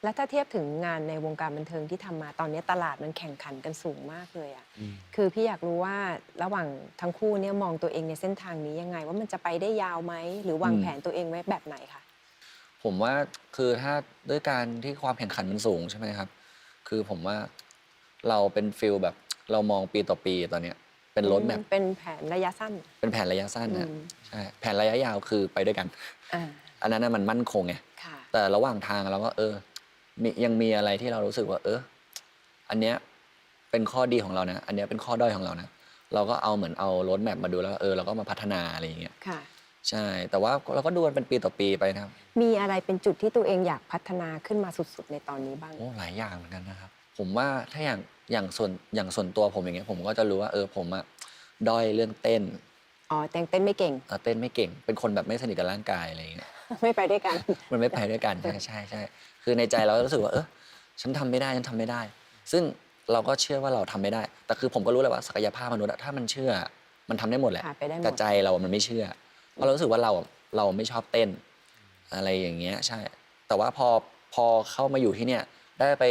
แล้วถ้าเทียบถึงงานในวงการบันเทิงที่ทำมาตอนนี้ตลาดมันแข่งขันกันสูงมากเลยอะคือพี่อยากรู้ว่าระหว่างทั้งคู่เนี่ยมองตัวเองในเส้นทางนี้ยังไง ว่ามันจะไปได้ยาวไหมหรือวางแผนตัวเองไว้แบบไหนคะ ผมว่าคือถ้าด้วยการที่ความแข่งขันมันสูงใช่ไหมครับ คือผมว่าเราเป็นฟิลแบบเรามองปีต่อปีตอนเนี้ยเป็นรถแมพ เป็นแผนระยะสั้น เป็นแผนระยะสั้นนะ อืม ใช่แผนระยะยาวคือไปด้วยกัน อ่า อันนั้นนะมันมั่นคงไง ค่ะ แต่ระหว่างทางเราก็ยังมีอะไรที่เรารู้สึกว่าอันเนี้ยเป็นข้อดีของเรานะอันเนี้ยเป็นข้อด้อยของเรานะเราก็เอาเหมือนเอารถแมพมาดูแล้วเราก็มาพัฒนาอะไรอย่างเงี้ย ค่ะ ใช่ แต่ว่าเราก็ดูมันเป็นปีต่อปีไปนะครับ มีอะไรเป็นจุดที่ตัวเองอยากพัฒนาขึ้นมาสุดๆ ในตอนนี้บ้าง โอ้หลายอย่างเหมือนกันนะครับ ผมว่าถ้าอย่างส่วนตัวผมอย่างเงี้ยผมก็จะรู้ว่าผมอะด้อยเรื่องเต้น อ๋อแต่งเต้นไม่เก่ง เต้นไม่เก่ง เป็นคนแบบไม่สนิทกับร่างกายอะไรอย่างเงี้ย ไม่ไปด้วยกัน มันไม่ไปด้วยกัน ใช่ คือในใจเรารู้สึกว่าฉันทำไม่ได้ฉันทำไม่ได้ ซึ่งเราก็เชื่อว่าเราทำไม่ได้ แต่คือผมก็รู้แหละว่าศักยภาพมนุษย์อะถ้ามันเชื่อมันทำได้หมดแหละ ค่ะไปได้หมด แต่ใจเรามันไม่เชื่อเพราะเรารู้สึกว่าเราไม่ชอบเต้น อะไรอย่างเงี้ยใช่ แต่ว่าพอเข้ามาอยู่ที่เนี่ยได้ไ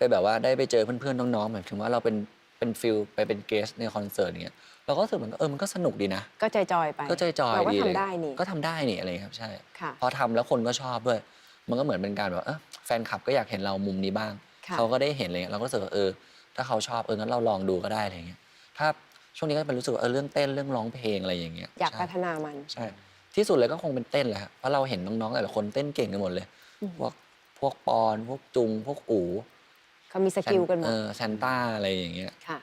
ปแบบว่าได้ไปเจอเพื่อนๆน้องๆหมายถึงว่าเราเป็นฟิลไปเป็นเกสในคอนเสิร์ตอย่างเงี้ยเราก็รู้สึกเหมือนมันก็สนุกดีนะ ก็จอยๆไป ก็จอยๆ เราก็ ดีเลย ทำได้นี่ ก็ทำได้นี่อะไรครับใช่ ค่ะ พอทำแล้วคนก็ชอบด้วย มันก็เหมือนเป็นการแบบแฟนคลับก็อยากเห็นเรามุมนี้บ้าง ค่ะ เขาก็ได้เห็นอะไรเงี้ยเราก็รู้สึกว่าถ้าเขาชอบงั้นเราลองดูก็ได้อะไรเงี้ยถ้าช่วงนี้ก็เป็นรู้สึกว่าเรื่องเต้นเรื่องร้องเพลงอะไรอย่างเงี้ย อยาก ใช่ พัฒนามัน ใช่ ที่สุดเลยก็คงเป็นเต้นแหละครับเพราะเราเห็นน้องๆแต่ละคนเต้นเก่งกันหมดเลย พวกปอนพวกจุงพวกอู๋ เขามีสกิลกันหมด แซนต้าอะไรอย่างเงี้ย ค่ะ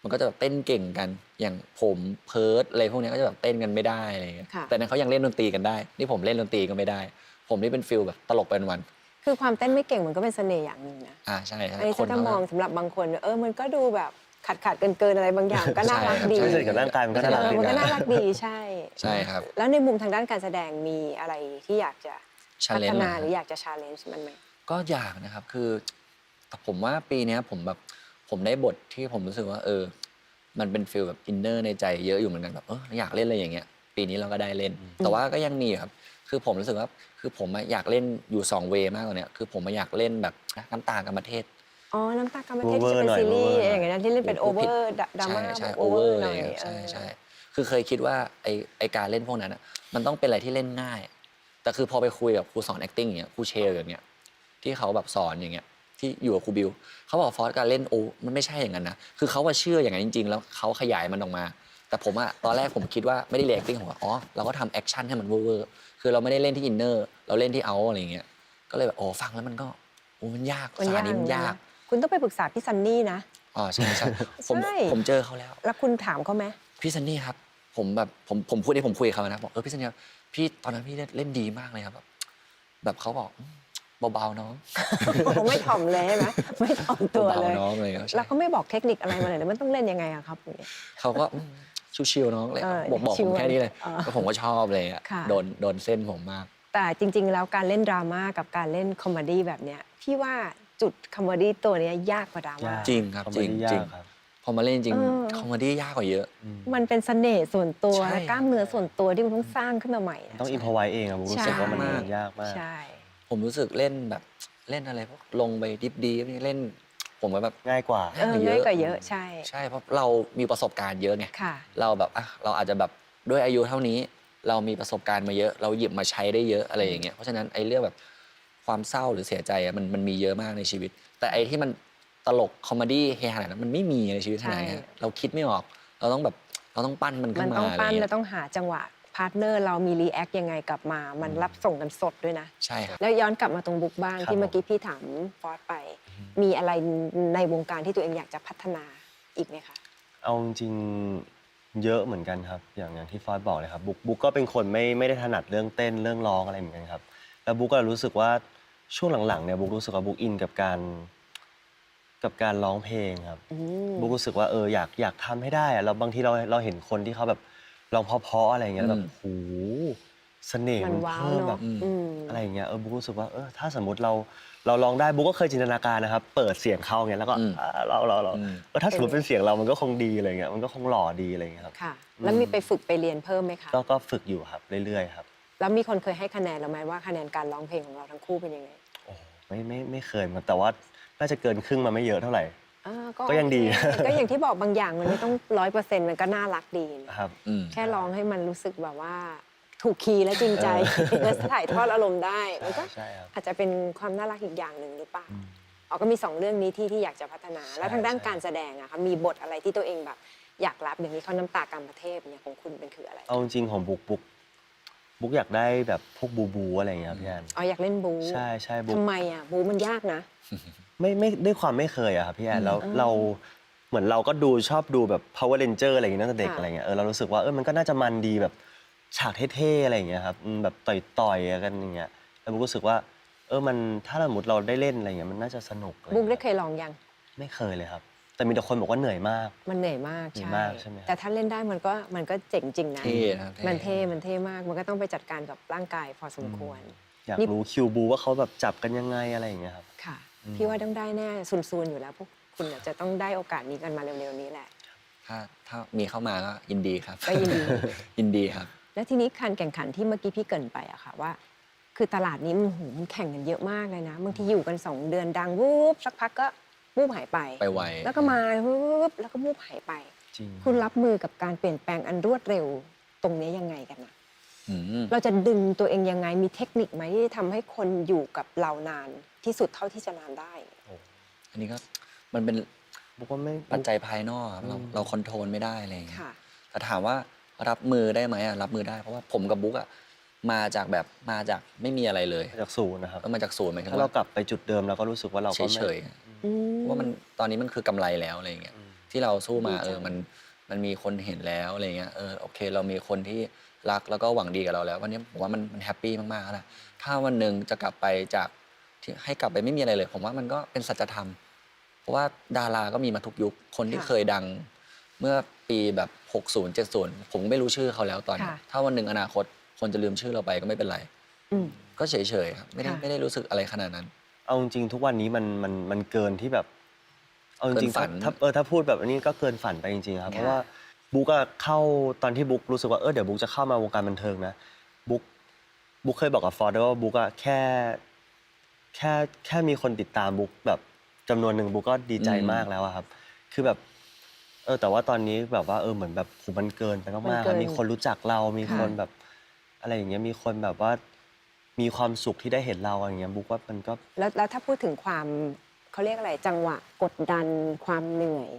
มันก็จะแบบเต้นเก่งกัน อย่างผมเพิร์ดอะไรพวกเนี้ยก็จะแบบเต้นกันไม่ได้อะไรเงี้ย ค่ะ แต่นั้นเขายังเล่นดนตรีกันได้ นี่ผมเล่นดนตรีก็ไม่ได้ ผมนี่เป็นฟิลแบบตลกเป็นวัน คือความเต้นไม่เก่งมันก็เป็นเสน่ห์อย่างหนึ่งนะ ใช่ครับ อันนี้ คน จะมองสำหรับบางคนมันก็ดูแบบขัดเกินอะไรบางอย่างก็น่ารักดี ใช่ใช่กับร่างกายมันก็น่ารักดี มันก็ นะ น่ารักดีใช่ ใช่ครับ แล้วในมุมทางด้านการแสดงมีอะไรที่อยากจะพัฒ challenge นา เหรอ หรืออยากจะชาเลนจ์มันไหม ก็อยากนะครับคือแต่ผมว่าปีเนี้ยผมได้บทที่ผมรู้สึกว่ามันเป็นฟีลแบบอินเนอร์ในใจเยอะอยู่เหมือนกันแบบอยากเล่นอะไรอย่างเงี้ยปีนี้เราก็ได้เล่น แต่ว่าก็ยังมีอยู่ครับคือผมรู้สึกว่าคือผมอยากเล่นอยู่2เวย์มากกว่านี้คือผมอยากเล่นแบบน้ำตากรรมเทศ อ๋อ น้ำตากรรมเทศที่จะ Over เป็น หน่อย ซีรีส์ Over หน่อย อย่างเงี้ยนะที่เล่นเป็นโอเวอร์ดราม่า ใช่ โอ โอ เว เว อ อ ร์ ร์ ห อะไร น่อย เงี้ยใช่คือเคยคิดว่าไอการเล่นพวกนั้นอะมันต้องเป็นอะไรที่เล่นง่าย แต่คือพอไปคุยกับครูสอน acting อย่างเงี้ยครูเชลอย่างเงี้ยที่เขาแบบสอนอย่างเงี้ย ที่อยู่กับครูบิวเขาบอกฟอร์สการเล่นโอ้มันไม่ใช่อย่างนั้นนะคือเขาว่าเชื่ออย่างนั้นจริงๆแล้วเขาขยายมันออกมา แต่ผมอะตอนแรกผมคิดว่าไม่ได้เรียน acting ผมว่าอ๋อเราก็ทำแอคชั่นให้มันเวอร์ๆคือเราไม่ได้เล่นที่อินเนอร์เราเล่นที่เอาอะไรอย่างเงี้ยก็เลยแบบโอ้ฟังแล้วมันก็โอ้มันยากสานี้มันยาก คุณต้องไปปรึกษาพี่ซันนี่นะ อ๋อใช่ใช่ผม ใช่ ผมเจอเขาแล้ว แล้วคุณถามเขาไหม พี่ซันนี่ครับผมแบบผมพูดที่ผมคุยกับเขานะบอกพี่ซันนี่ครับพี่ตอนนั้นพี่เล่นดีมากเลยครับแบบเขาบอกเบาๆน้อง เขาไม่ถ่อมเลยใช่ไหมไม่ถ่อมตัว เบา เลย ๆน้องเลยครับใช่ แล้วเขาไม่บอกเทคนิคอะไรมาเลยนะมันต้องเล่นยังไงอะครับอย่างเงี้ย เขาก็ชิวๆน้องเลย เออ บอก ชิ ผ ว มแค่นี้เลย เออ แล้วผมก็ชอบเลยอะ ค่ะ โดนเส้นผมมาก แต่จริง ๆ แล้วการเล่นดราม่ากับการเล่นคอมเมดี้แบบเนี้ยพี่ว่าจุดคอมเมดี้ตัวเนี้ยยากกว่าดราม่า ยาก จริงครับ คอม จ เม ริง ดี้ จริ ยาง กครับ พอมาเล่นจริง เออ คอมเมดี้ยากกว่าเยอะ มันเป็นเสน่ห์ส่วนตัว ใช่ และกล้ามเนื้อส่วนตัวที่คุณต้องสร้างขึ้นมาใหม่นะ ต้องอินพอไว้เองอะผมรู้สึกว่ามัน ใช่ ยากมาก ใช่ ผมรู้สึกเล่นแบบเล่นอะไรพวกลงไปดิฟดีนี่เล่น ผมก็แบบ ง่ายกว่า ง่ายกว่าเยอะใช่ ใช่เพราะเรามีประสบการณ์เยอะไง ค่ะ เราแบบเราอาจจะแบบด้วยอายุเท่านี้ เรามีประสบการณ์มาเยอะ เราหยิบมาใช้ได้เยอะอะไรอย่างเงี้ยเพราะฉะนั้นไอ้เรื่องแบบความเศร้าหรือเสียใจอะมันมีเยอะมากในชีวิต แต่ไอ้ที่มันตลกคอมเมดี้เฮฮาขนาดนั้นมันไม่มีในชีวิตขนาดนี้ ใช่ เราคิดไม่ออก เราต้องแบบเราต้องปั้นมันขึ้ มัน นมา ต้อง อะไร ปั้น เงี้ แล้ว ย ต้องหาจังหวะพาร์ทเนอร์เรามีรีแอคยังไงกลับมา มันรับส่งกันสดด้วยนะ ใช่ครับ แล้วย้อนกลับมาตรงบุ๊กบ้าง ครับ ที่เมื่อกี้พี่ถามฟอสไป มีอะไรในวงการที่ตัวเองอยากจะพัฒนาอีกไหมคะ เอาจริงๆเยอะเหมือนกันครับ อย่างที่ฟอสบอกเลยครับบุ๊กก็เป็นคนไม่ได้ถนัดเรื่องเต้นเรื่องร้องอะไรเหมือนกันครับ แล้วบุ๊กก็รู้สึกว่าช่วงหลังๆเนี่ยบุ๊กรู้สึกว่าบุ๊กอินกับการร้องเพลงครับ อืม บุ๊กรู้สึกว่าอยากทำให้ได้อะแล้วบางทีเราเห็นคนที่เขาแบบร้องเพราะๆอะไรอย่างเงี้ยแล้วแบบโหเสน่ห์ มั มัน น ว้าว เพิ่ม เน แบ อะ บ อืม อะไรอย่างเงี้ยบุ๊กรู้สึกว่าถ้าสมมติเราร้องได้บุ๊กก็เคยจินตนาการนะครับ เปิดเสียงเขาอย่างเงี้ยแล้วก็ อืม เรา อืม ถ้าสมมติเป็นเสียงเรามันก็คงดีอะไรเงี้ยมันก็คงหล่อดีอะไรเงี้ยครับ ค่ะ แล้วมีไปฝึกไปเรียนเพิ่มไหมคะ ก็ฝึกอยู่ครับเรื่อยๆครับ แล้วมีคนเคยให้คะแนนเราไหมว่าคะแนนการร้องเพลงของเราทั้งคู่เป็นยังไง โอ้โหไม่เคยมาแต่ว่าน่าจะเกินครึ่งมาไม่เยอะเท่าไหร่ ก็ยังดี โอเคก็อย่างที่บอกบางอย่างมันไม่ต้อง100%มันก็น่ารักดีนะครับ อืม แค่ร้องให้มันรู้สึกแบบว่า ถูกคีย์และจริงใจ และถ่ายทอดอารมณ์ได้ มันก็ ใช่ครับ อาจจะเป็นความน่ารักอีกอย่างหนึ่งหรือเปล่า อืม อ๋อก็มี2เรื่องนี้ที่อยากจะพัฒนา แล้วทางด้าน ใช่ การแสดงอะคะมีบทอะไรที่ตัวเองแบบอยากรับอย่างนี้เขาน้ำตากรรมประเทศเนี่ยของคุณเป็นคืออะไร เอาจริงๆของบุ๊กอยากได้แบบพวกบูอะไรอย่างเงี้ยครับพี่แอน อ๋ออยากเล่นบู ใช่บุ๊ก ทำไมอะบูมันยากนะ ไม่ด้วยความไม่เคยอะครับพี่แอนแล้ว อืม เราเหมือนเราก็ชอบดูแบบ Power Ranger อะไรอย่างเงี้ยตั้งแต่เด็ก ค่ะ อะไรเงี้ยเรารู้สึกว่ามันก็น่าจะมันดีแบบฉากเท่ๆอะไรอย่างเงี้ยครับแบบต่อยๆกันอย่างเงี้ยแล้วบุ๊กรู้สึกว่ามันถ้าสมมติเราได้เล่นอะไรเงี้ยมันน่าจะสนุกอะไร บูได้ เงี้ย เคยลองยัง ไม่เคยเลยครับ แต่มีแต่คนบอกว่าเหนื่อยมาก มันเหนื่อยมาก เหนื่อย ใช่ มากใช่ไหมครับ แต่ถ้าเล่นได้มันก็เจ๋งจริงนะ เท่นะครับเท่ มันเท่มาก มันก็ต้องไปจัดการกับร่างกายพอสมควร อยาก นี่ รู้คิวบูว่าเขาแบบจับกันยังไงอะไรอย่างเงี้ยครับ ค่ะ อืม พี่ว่าต้องได้แน่ซูนๆอยู่แล้วพวกคุณอาจจะต้องได้โอกาสนี้กันมาเร็วๆนี้แหละ ถ้ามีเข้ามาก็ยินดีครับ ก็ยินดี ยินดีครับ แล้วทีนี้การแข่งขันที่เมื่อกี้พี่เกรินไปอะค่ะว่า คือตลาดนี้มันแข่งกันเยอะมากเลยนะบางทีอยู่กัน 2 เดือนดังวูบสักพักก็วูบหายไป ไปไว แล้วก็มาวูบแล้วก็วูบหายไป จริง คุณรับมือกับการเปลี่ยนแปลงอันรวดเร็วตรงนี้ยังไงกันนะ อืม เราจะดึงตัวเองยังไงมีเทคนิคไหมที่ทำให้คนอยู่กับเรานานที่สุดเท่าที่จะนานได้ อันนี้ก็มันเป็น บุ๊กว่าไม่ ปัจจัยภายนอกครับเราคอนโทรลไม่ได้อะไรอย่างเงี้ย ค่ะ แต่ถามว่ารับมือได้ไหมอะรับมือได้ เพราะว่าผมกับบุ๊กอะมาจากไม่มีอะไรเลย จากศูนย์นะครับ ก็มาจากศูนย์หมายถึง ถ้าเรา ว่าก ลับไปจุดเดิมเราก็รู้สึกว่าเราก็ไม่ เฉย อืม ๆว่ามันตอนนี้มันคือกำไรแล้วอะไรอย่างเงี้ย อืม ที่เราสู้มา ดีจัง มันมีคนเห็นแล้วอะไรเงี้ยโอเค เรามีคนที่รักแล้วก็หวังดีกับเราแล้ววันนี้ผมว่ามันแฮปปี้มากๆแล้วนะถ้าวันหนึ่งจะกลับไปจากที่ให้กลับไปไม่มีอะไรเลย ผมว่ามันก็เป็นสัจธรรม เพราะว่าดาราก็มีมาทุกยุคคนที่เคยดัง เมื่อปีแบบ60 70ผมไม่รู้ชื่อเขาแล้วตอนนี้ ค่ะ ถ้าวันหนึ่งอนาคตคนจะลืมชื่อเราไปก็ไม่เป็นไร อืม ก็เฉยๆครับไม่ได้ ค่ะ ไม่ได้รู้สึกอะไรขนาดนั้น เอาจริงๆทุกวันนี้มันเกินที่แบบ เอาจริง เกินฝัน ๆถ้าพูดแบบนี้ก็เกินฝันไปจริงๆครับ ค่ะ เพราะว่าบุ๊กอะเข้าตอนที่บุ๊กรู้สึกว่าเดี๋ยวบุ๊กจะเข้ามาวงการบันเทิงนะบุ๊กเคยบอกกับฟอร์ดว่าบุ๊กอะแค่มีคนติดตามบุ๊กแบบจำนวนหนึ่งบุ๊กก็ดีใจมากแล้วอะครับ คือแบบแต่ว่าตอนนี้แบบว่าเหมือนแบบโหมันเกินไป มั มาน กๆ เกิ ครับ น มีคนรู้จักเรามี ค่ะ คนแบบ อะไรอย่างเงี้ยมีคนแบบว่ามีความสุขที่ได้เห็นเราอะไรอย่างเงี้ยบุ๊กว่ามันก็ แล้วถ้าพูดถึงความ เขาเรียกอะไรจังหวะกดดันความเหนื่อย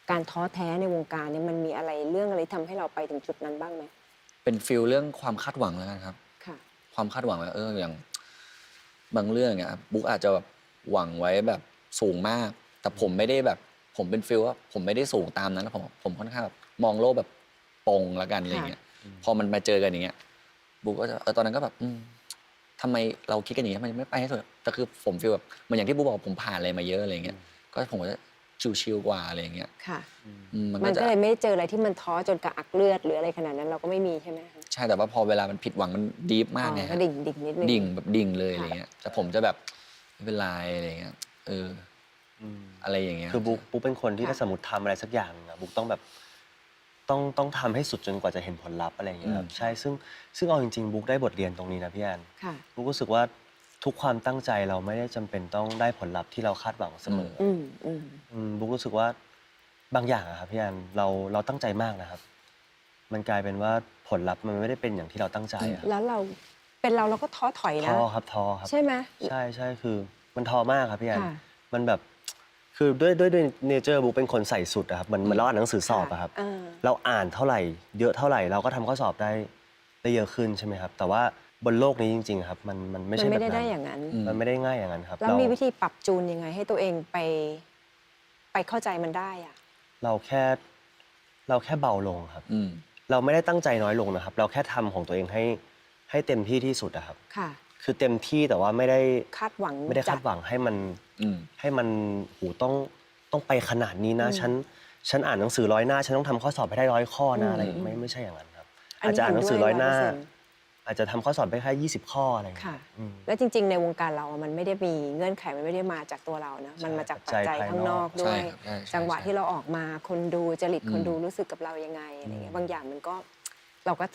การท้อแท้ในวงการเนี่ยมันมีอะไรเรื่องอะไรทำให้เราไปถึงจุดนั้นบ้างไหม เป็นฟิลเรื่องความคาดหวังแล้วกันครับ ค่ะ ความคาดหวังว่าอย่างบางเรื่องเนี่ยครับบุ๊กอาจจะแบบหวังไว้แบบสูงมาก แต่ผมไม่ได้แบบผมเป็นฟิลว่าผมไม่ได้สูงตามนั้นแล้วผมค่อนข้างแบบมองโลกแบบปงละกันอะไรเงี้ยพอมันมาเจอกันอย่างเงี้ยบุ๊กก็จะตอนนั้นก็แบบทำไมเราคิดกันอย่างนี้ทำไมไม่ไปให้สุดแต่คือผมฟีลแบบเหมือนอย่างที่บุ๊กบอกผมผ่านอะไรมาเยอะอะไรเงี้ยก็ผมก็จะชิลๆกว่าอะไรเงี้ย ค่ะ มัน มัน ก็ ก็ จะ เลยไม่เจออะไรที่มันท้อจนกระอักเลือดหรืออะไรขนาดนั้นเราก็ไม่มีใช่ไหมคะ ใช่แต่ว่าพอเวลามันผิดหวังมันดีฟมากไง ก็ ฮะ ดิ่งนิดนึง ดิ่งแบบดิ่งเลยอะไร ค่ะ เงี้ยแต่ผมจะแบบไม่เป็นไรอะไรเงี้ยอะไรอย่างเงี้ย คือบุ๊กเป็นคนที่ถ้าสมมติทำอะไรสักอย่างอะบุ๊กต้องแบบต้องทำให้สุดจนกว่าจะเห็นผลลัพธ์อะไรอย่างเงี้ยครับใช่ซึ่งเอาจริงๆบุ๊กได้บทเรียนตรงนี้นะพี่แอน ค่ะ บุ๊กรู้สึกว่าทุกความตั้งใจเราไม่ได้จำเป็นต้องได้ผลลัพธ์ที่เราคาดหวังเสมออ บุ๊กรู้สึกว่าบางอย่างอะครับพี่แอนเราตั้งใจมากนะครับ มันกลายเป็นว่าผลลัพธ์มันไม่ได้เป็นอย่างที่เราตั้งใจอะ แล้วเราเป็นเราก็ท้อถอย ท้ นะ อครับท้อครับ ใช่ไหม ใช่คือมันท้อมากครับพี่แอน ค่ะ มันแบบคือด้วยเนเจอร์บุ๊กเป็นคนใส่สุดอะครับเหมือนเราอ่านหนังสือสอบอะครับ อ่า เราอ่านเท่าไหร่ เยอะเท่าไหร่เราก็ทำข้อสอบได้เยอะขึ้นใช่ไหมครับ แต่ว่าบนโลกนี้จริงๆครับมันไม่ มั ใช่ น แบบ ไม่ได้ นั้ ได้ น อย่างนั้น มันไม่ได้ง่ายอย่างนั้นครับ แล้วมีวิธีปรับจูนยังไงให้ตัวเองไปเข้าใจมันได้อะ เราแค่เบาลงครับ อืม เราไม่ได้ตั้งใจน้อยลงนะครับ เราแค่ทำของตัวเองให้เต็มที่ที่สุดอะครับ ค่ะ คือเต็มที่แต่ว่าไม่ได้ คาดหวัง ไม่ได้คาดหวังให้มัน อืม ต้องไปขนาดนี้นะฉันอ่านหนังสือ100 หน้าฉันต้องทำข้อสอบให้ได้100 ข้อนะอะไรไม่ใช่อย่างนั้นครับ อาจจะอ่านหนังสือ100 หน้า อาจจะทำข้อสอบได้แค่20 ข้ออะไรอย่างเงี้ ค่ะ ย แล้วจริง ๆ ในวงการเราอะมันไม่ได้มีเงื่อนไขมันไม่ได้มาจากตัวเรานะมันมาจากปัจจัยข้างนอกด้วย ใช่ครับใช่ จังหวะ ใช่ ที่เราออกมาคนดูจริตคนดูรู้สึกกับเรายังไงอะไรเงี้ยบางอย่างมันก็เราก็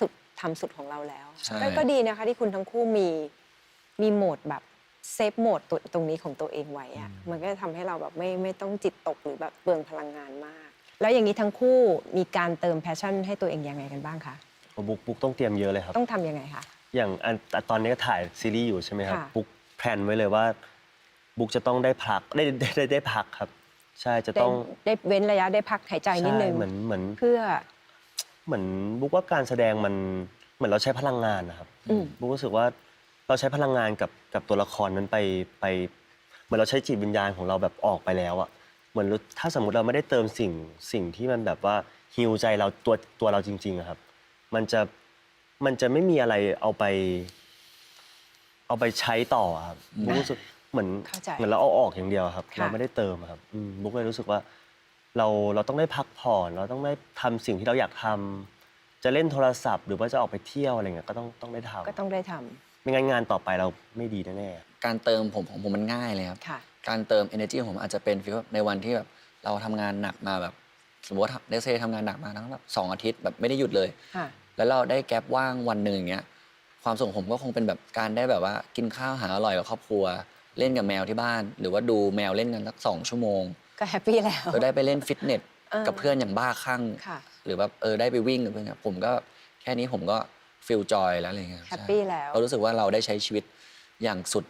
ทำสุดของเราแล้ว ใช่ ก็ดีนะคะที่คุณทั้งคู่มีโหมดแบบเซฟโหมดตรงนี้ของตัวเองไว้อะมันก็จะทำให้เราแบบไม่ต้องจิตตกหรือแบบเปลืองพลังงานมาก แล้วอย่างนี้ทั้งคู่มีการเติมแพชชั่นให้ตัวเองยังไงกันบ้างคะ บุ๊กต้องเตรียมเยอะเลยครับ ต้องทำยังไงคะ อย่างตอนนี้ก็ถ่ายซีรีส์อยู่ใช่ไหมครับ ค่ะ บุ๊กแพลนไว้เลยว่าบุ๊กจะต้องได้พักได้พักครับ ใช่จะต้อง ได้เว้นระยะได้พักหายใจนิดนึง ใช่เหมือน เพื่อ เหมือนบุ๊กว่าการแสดงมันเหมือนเราใช้พลังงานนะครับบุ๊กรู้สึกว่าเราใช้พลังงานกับตัวละครนั้นไปเหมือนเราใช้จิตวิญญาณของเราแบบออกไปแล้วอะเหมือนถ้าสมมติเราไม่ได้เติมสิ่งที่มันแบบว่าฮีลใจเราตัวเราจริงๆอะครับ มันจะไม่มีอะไรเอาไปใช้ต่อครับบุ๊กรู้สึกเหมือน เข้าใจ เราเอาออกอย่างเดียวครับ ค่ะ เราไม่ได้เติมอะครับบุ๊กเลยรู้สึกว่าเราต้องได้พักผ่อนเราต้องได้ทำสิ่งที่เราอยากทำจะเล่นโทรศัพท์ หรือว่าจะออกไปเที่ยวอะไรเงี้ยก็ต้องได้ทำ ก็ต้องได้ทำ ไม่งั้นงานต่อไปเราไม่ดีแน่ๆ การเติมของผมมันง่ายเลยครับ ค่ะ การเติม energy ของผมอาจจะเป็นฟีลว่าในวันที่แบบเราทำงานหนักมาแบบสมมติว่าเดซทำงานหนักมาทั้งแบบ2 อาทิตย์แบบไม่ได้หยุดเลย ค่ะ แล้วเราได้แกลบว่างวันหนึ่งอย่างเงี้ยความสุขของผมก็คงเป็นแบบการได้แบบว่ากินข้าวหาอร่อยกับครอบครัว เล่นกับแมวที่บ้าน หรือว่าดูแมวเล่นกันสัก2 ชั่วโมง ก็แฮปปี้แล้ว เราได้ไปเล่นฟิตเนส เ กับเพื่อนอย่างบ้าคลั่ง ค่ะ หรือแบบได้ไปวิ่งกับเพื่อนเนี่ยผมก็แค่นี้ผมก็ฟีลจอยแล้วอะไรเงี้ยครับ แฮปปี้แล้ว เรารู้สึกว่าเราได้ใช้ชีวิตอย่างสุด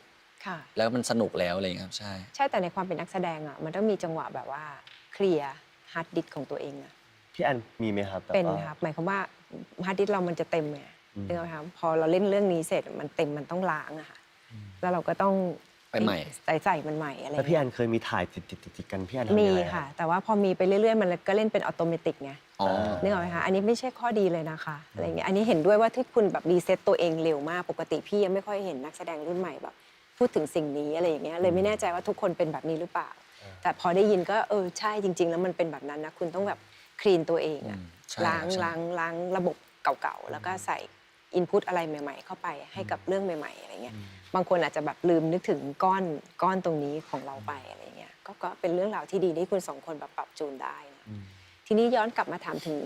ค่ะ แล้วมันสนุกแล้วอะไรเงี้ยครับใช่ ใช่แต่ในความเป็นนักแสดงอ่ะมันต้องมีจังหวะแบบว่าเคลียร์ฮาร์ดดิสก์ของตัวเองอ่ะ พี่แอนมีไหมครับแบบ เป็น ว่า ครับหมายความว่าฮาร์ดดิสก์เรามันจะเต็มไงนึกออกไหมครับพอเราเล่นเรื่องนี้เสร็จมันเต็มมันต้องล้างอะค่ะแล้วเราก็ต้อง ไปใหม่ ใส่มันใหม่อะไร แล้วพี่แอ เงี้ย นเคยมีถ่ายติดกันพี่แอนทำยังไง มี อ ค่ะ แต่ว่าพอมีไปเรื่อยๆมันก็เล่นเป็นอัตโนมัติไง อ๋อ นึกออกไหมคะ อันนี้ไม่ใช่ข้อดีเลยนะคะอะไรเงี้ย อันนี้เห็นด้วยว่าที่คุณแบบรีเซ็ตตัวเองเร็วมาก ปกติพี่ยังไม่ค่อยเห็นนักแสดงรุ่นใหม่แบบพูดถึงสิ่งนี้อะไรอย่างเงี้ย เลยไม่แน่ใจว่าทุกคนเป็นแบบนี้หรือเปล่า แต่พอได้ยินก็ใช่จริง ๆ แล้วมันเป็นแบบนั้นนะ คุณต้องแบบคลีนตัวเองอะ ใช่ ล้าง ใช่ ล้างระบบเก่าๆ แล้วก็ใส่อินพุตอะไรใหม่ ๆ เข้าไปให้กับเรื่องใหม่ๆอะไรเงี้ย บางคนอาจจะแบบลืมนึกถึงก้อนตรงนี้ของเราไปอะไรเงี้ย ก็เป็นเรื่องราวที่ดีที่คุณสองคนแบบปรับจูนได้นะ ทีนี้ย้อนกลับมาถามถึง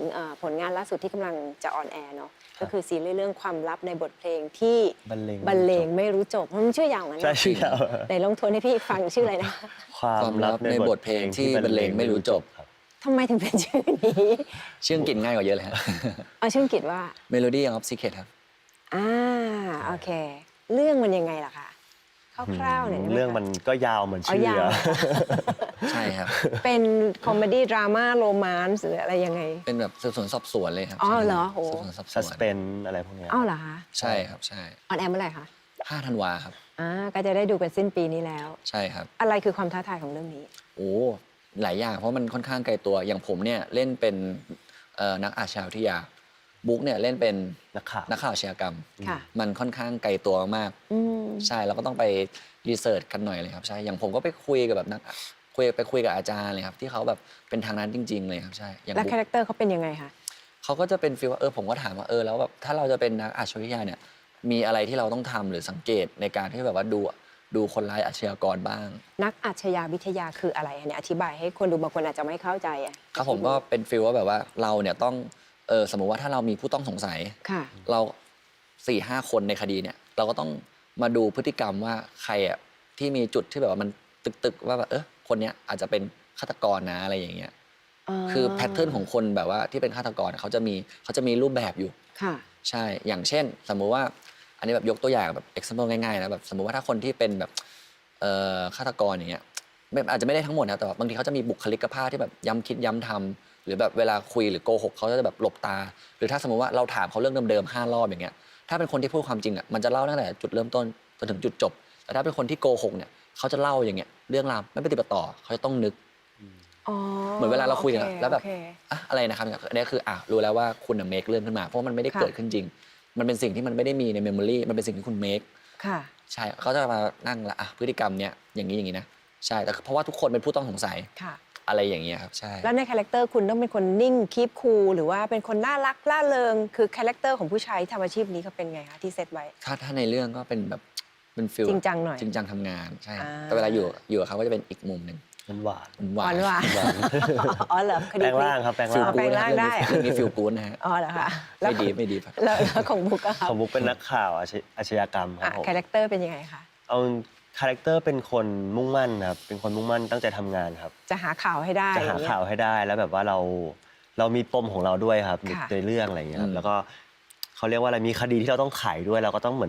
ผลงานล่าสุดที่กำลังจะออนแอร์เนาะก็คือซีรีส์เรื่องความลับในบทเพลงที่ บรรเลง บรรเลงไม่รู้จบมันชื่อยาวงั้น ใช่ นะ ชื่อยาว ไหนลองทวนให้พี่ฟังชื่ออะไรนะ ความลับในบทเพลงที่บรรเลงไม่รู้จบครับ ทำไมถึงเป็นชื่อนี้ ชื่ออังกฤษง่ายกว่าเยอะเลยฮะ เอาชื่ออังกฤษว่า Melody of Secret ครับ โอเค เรื่องมันยังไงล่ะคะ คร่าวๆหน่อยได้ไหมคะ เรื่องมันก็ยาวเหมือนชื่ ยาว อะ ใช่ครับ เป็นคอมเมดี้ดราม่าโรแมนต์หรืออะไรยังไง เป็นแบบสืบสวนสอบสวนเลยครับ อ๋อ ใช่ เหรอโห สืบสวนสอบส ซัส วน เพนอะไรพวกเนี้ย อ้าวเหรอคะ ใช่ครับใช่ ออนแอร์เมื่อไหร่คะ 5 ธันวาครับ ก็จะได้ดูกันสิ้นปีนี้แล้ว ใช่ครับ อะไรคือความท้าทายของเรื่องนี้ โอ้หลายอย่างเพราะมันค่อนข้างไกลตัวอย่างผมเนี่ยเล่นเป็นนักอาชญาวิทยาบุ๊กเนี่ยเล่นเป็น นักข่าว นักข่าวอาชญากรรม ค่ะ มันค่อนข้างไกลตัวมาก อืม ใช่เราก็ต้องไปรีเสิร์ชกันหน่อยเลยครับใช่อย่างผมก็ไปคุยกับแบบคุยกับอาจารย์เลยครับที่เขาแบบเป็นทางนั้นจริง ๆ เลยครับใช่อย่าง แล้ว บุ๊ก คาแรคเตอร์เขาเป็นยังไงคะ เขาก็จะเป็นฟีลว่าผมก็ถามว่าแล้วแบบถ้าเราจะเป็นนักอาชญาวิทยาเนี่ยมีอะไรที่เราต้องทำหรือสังเกตในการที่แบบว่าดูคนร้ายอาชญากรบ้าง นักอาชญาวิทยาคืออะไรอันนี้อธิบายให้คนดูบางคนอาจจะไม่เข้าใจอ่ะ ครับผมก็เป็นฟีลว่าแบบว่าเราเนี่ยต้องสมมุติว่าถ้าเรามีผู้ต้องสงสัย ค่ะ เรา4-5 คนในคดีเนี่ยเราก็ต้องมาดูพฤติกรรมว่าใครอ่ะที่มีจุดที่แบบว่ามันตึกว่าแบบคนเนี้ยอาจจะเป็นฆาตกรนะอะไรอย่างเงี้ยคือแพทเทิร์นของคนแบบว่าที่เป็นฆาตกรเขาจะมีรูปแบบอยู่ ค่ะ ใช่อย่างเช่น สมมุติว่าอันนี้แบบยกตัวอย่างแบบ example ง่ายๆนะแบบสมมุติว่าถ้าคนที่เป็นแบบฆาตกรอย่างเงี้ยแบบอาจจะไม่ได้ทั้งหมดนะแต่ว่าบางทีเขาจะมีบุคลิกภาพที่แบบย้ำคิดย้ำทำหรือแบบเวลาคุยหรือโกหกเขาจะแบบหลบตา หรือถ้าสมมุติว่าเราถามเขาเรื่องเดิมๆ5 รอบอย่างเงี้ยถ้าเป็นคนที่พูดความจริงอ่ะมันจะเล่าตั้งแต่จุดเริ่มต้นจนถึงจุดจบ แต่ถ้าเป็นคนที่โกหกเนี่ยเขาจะเล่าอย่างเงี้ยเรื่องราวไม่ปฏิบัติต่อเขาจะต้องนึก อ๋อ เหมือนเวลาเราคุยกัน โอค แล้วแบบ โอเค อะไรนะครับอันนี้คือรู้แล้วว่าคุณเมคเรื่องขึ้นมาเพราะมันไม่ได้ ค่ะ เกิดขึ้นจริง มันเป็นสิ่งที่มันไม่ได้มีในเมมโมรีมันเป็นสิ่งที่คุณเมค ค่ะ ใช่เขาจะมานั่งละพฤติกรรมเนี้ยอย่างนี้นะใช่แต่เพราะว่าทุกคนเป็นผู้ต้องสงสัย ค่ะ อะไรอย่างเงี้ยครับใช่ แล้วในคาแรคเตอร์คุณต้องเป็นคนนิ่งคีปคูลหรือว่าเป็นคนน่ารักล่าเริง คือคาแรคเตอร์ของผู้ชายที่ทำอาชีพนี้เขาเป็นไงคะที่เซตไว้ ถ้าในเรื่องก็เป็นแบบเป็นฟิล จริงจังหน่อย จริงจังทำงานใช่ อ่า แต่เวลาอยู่กับเขาก็จะเป็นอีกมุมหนึ่ง มันหวาน หวาน หวานอ๋อเหรอค แป ดี ลงร่างครับแปลง ฟิล ร่าง แปลงร่างได้อะ เรื่องนี้ฟิลกู๊ดนะฮะ อ๋อเหรอคะแล้ว ไม่ดีครับ แล้วของบุ๊กอะคะ ของบุ๊กเป็นนักข่าวอาชญากรรมครับผม คาแรคเตอร์เป็นยังไงคะ เอาคาแรคเตอร์เป็นคนมุ่งมั่นครับเป็นคนมุ่งมั่นตั้งใจทำงานครับ จะหาข่าวให้ได้ จะหา อย่งเงี้ย ข่าวให้ได้แล้วแบบว่าเรามีปมของเราด้วยครับ ค่ะ ในเรื่องอะไรอย่างเงี้ยครั อื บ ม แล้วก็เขาเรียกว่าอะไรมีคดีที่เราต้องไขด้วยเราก็ต้องเหมือ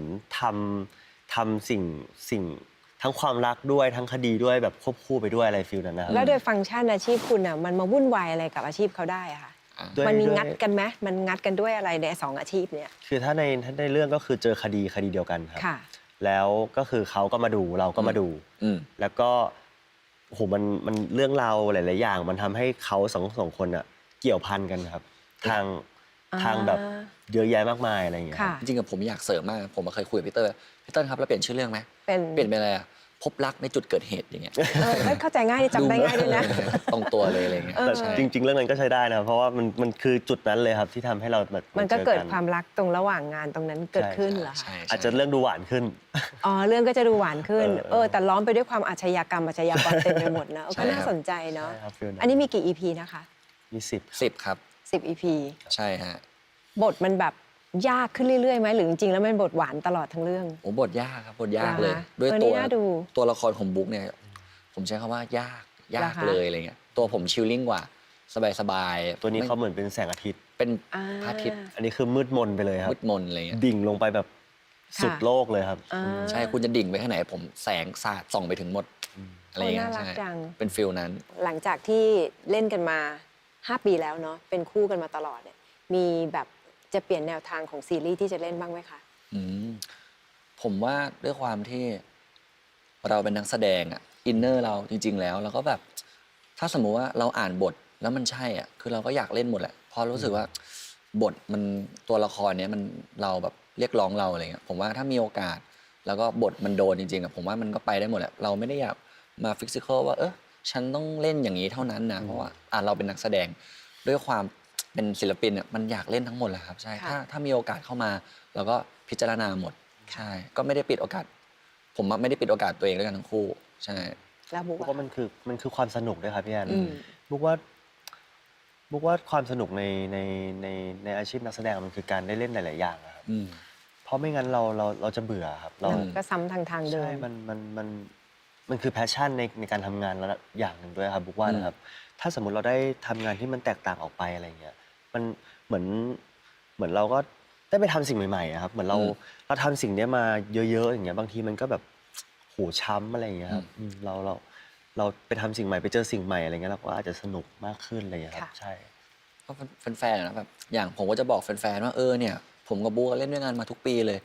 นทำสิ่งทั้งความรักด้วยทั้งคดีด้วยแบบควบคู่ไปด้วยอะไรฟิลนั้นนะครับ แล้วโดยฟังก์ชันอาชีพคุณอ่ะมันมาวุ่นวายอะไรกับอาชีพเขาได้อะคะ ด้วย มันมี ด้วย งัดกันไหมมันงัดกันด้วยอะไรใน2 อาชีพเนี่ย คือถ้าในเรื่องก็คือเจอคดีเดียวกันครับ ค่ะ แล้วก็คือเขาก็มาดูเราก็มาดู อืม แล้วก็โอ้โหมันเรื่องราวหลาย ๆ อย่าง มันทำให้เขาสองคนอะเกี่ยวพันกันครับ ทาง อ่า ทางแบบเยอะแยะมากมายอะไรอย่างเงี้ย ค่ะ จริงๆกับผมอยากเสริมมากผมเคยคุยกับพี่เตอร์ครับเราเปลี่ยนชื่อเรื่องไหม เป็น เปลี่ยนเป็นอะไรพบรักในจุดเกิดเหตุอย่างเงี้ย เข้าใจง่ายดีจำได้ง่ายด้วยนะ ตรงตัวเลยอะไรเงี้ย แต่ ใช่ จริง ๆ เรื่องนั้นก็ใช้ได้นะเพราะว่ามันคือจุดนั้นเลยครับที่ทำให้เราแบบ มันก็ จอ เกิดความรักตรงระหว่างงานตรงนั้นเกิดขึ้นเหรอคะ ใช่ อาจจะเรื่องดูหวานขึ้น อ๋อเรื่องก็จะดูหวานขึ้น เออ แต่ล้อมไปด้วยความอาชญากรรมอาชญากรเต็มไปหมดนะก็น่าสนใจเนาะ ใช่ครับฟิลนั้น อันนี้มีกี่ EP นะคะ มี10 10 ครับ 10 EP ใช่ฮะ บทมันแบบยากขึ้นเรื่อยๆไหมหรือจริงๆแล้วมันบทหวานตลอดทั้งเรื่อง โอ้บทยากครับบทยาก เหรอ เลย คะ ด้วย เออนี่ ตัว น่าดู ตัวละครของบุ๊กเนี่ยผมใช้คำว่ายาก เหรอคะ เลยอะไรเงี้ยตัวผมชิลลิ่งกว่าสบายๆ ตัวนี้ ไม่ เขาเหมือนเป็นแสงอาทิตย์ เป็น อ่า พระอาทิตย์ อันนี้คือมืดมนไปเลยครับ มืดมนอะไรเงี้ย ดิ่งลงไปแบบสุด ค่ะ โลกเลยครับ อ่า ใช่คุณจะดิ่งไปแค่ไหนผมแสงสาดส่องไปถึงหมดอะไรเงี้ย โอ้น่ารัก ใช่ จัง เป็นฟิลนั้น หลังจากที่เล่นกันมา 5 ปีแล้วเนาะเป็นคู่กันมาตลอดเนี่ยมีแบบจะเปลี่ยนแนวทางของซีรีส์ที่จะเล่นบ้างไหมคะ อืมผมว่าด้วยความที่เราเป็นนักแสดงอะอินเนอร์เราจริง ๆ แล้วเราก็แบบถ้าสมมุติว่าเราอ่านบทแล้วมันใช่อ่ะคือเราก็อยากเล่นหมดแหละเพราะรู้สึกว่าบทมันตัวละครเนี้ยมันเราแบบเรียกร้องเราอะไรเงี้ยผมว่าถ้ามีโอกาส แล้วก็บทมันโดนจริงๆอะผมว่ามันก็ไปได้หมดแหละเราไม่ได้อยากมาฟิสิกอลว่าฉันต้องเล่นอย่างนี้เท่านั้นนะเพราะว่าเราเป็นนักแสดงด้วยความเป็นศิลปินอ่ะมันอยากเล่นทั้งหมดแหละครับใช่ ค่ะ ถ้ามีโอกาสเข้ามาเราก็พิจารณาหมดใช่ ก็ไม่ได้ปิดโอกาส ผมไม่ได้ปิดโอกาสตัวเองด้วยกันทั้งคู่ ใช่ แล้วบุ๊ก บุ๊กว่ามันคือความสนุกด้วยครับพี่แอน อืม บุ๊กว่าความสนุกในอาชีพนักแสดงมันคือการได้เล่นหลาย ๆ อย่างอะครับ อืม เพราะไม่งั้นเราจะเบื่อครับเรา ก็ซ้ำทางเดิ ใช่ ม มันคือแพชชั่นในการทำงานแล้วอย่างหนึ่งด้วยครับบุ๊กว่านะครับ ถ้าสมมุติเราได้ทำงานที่มันแตกต่างออกไปอะไรเงี้ยมันเหมือนเราก็ได้ไปทำสิ่งใหม่ๆอะครับเหมือนเราทำสิ่งเนี้ยมาเยอะๆอย่างเงี้ยบางทีมันก็แบบโห หูช้ำอะไรอย่างเงี้ยครับเราไปทำสิ่งใหม่ไปเจอสิ่งใหม่อะไรเงี้ยเราก็อาจจะสนุกมากขึ้นอะไรเงี้ยครับ ค่ะ ใช่ ก็แฟนๆอะนะแบบอย่างผมก็จะบอกแฟนๆว่าเนี่ยผมกับบุ๊กเล่นด้วยกันมาทุกปีเลย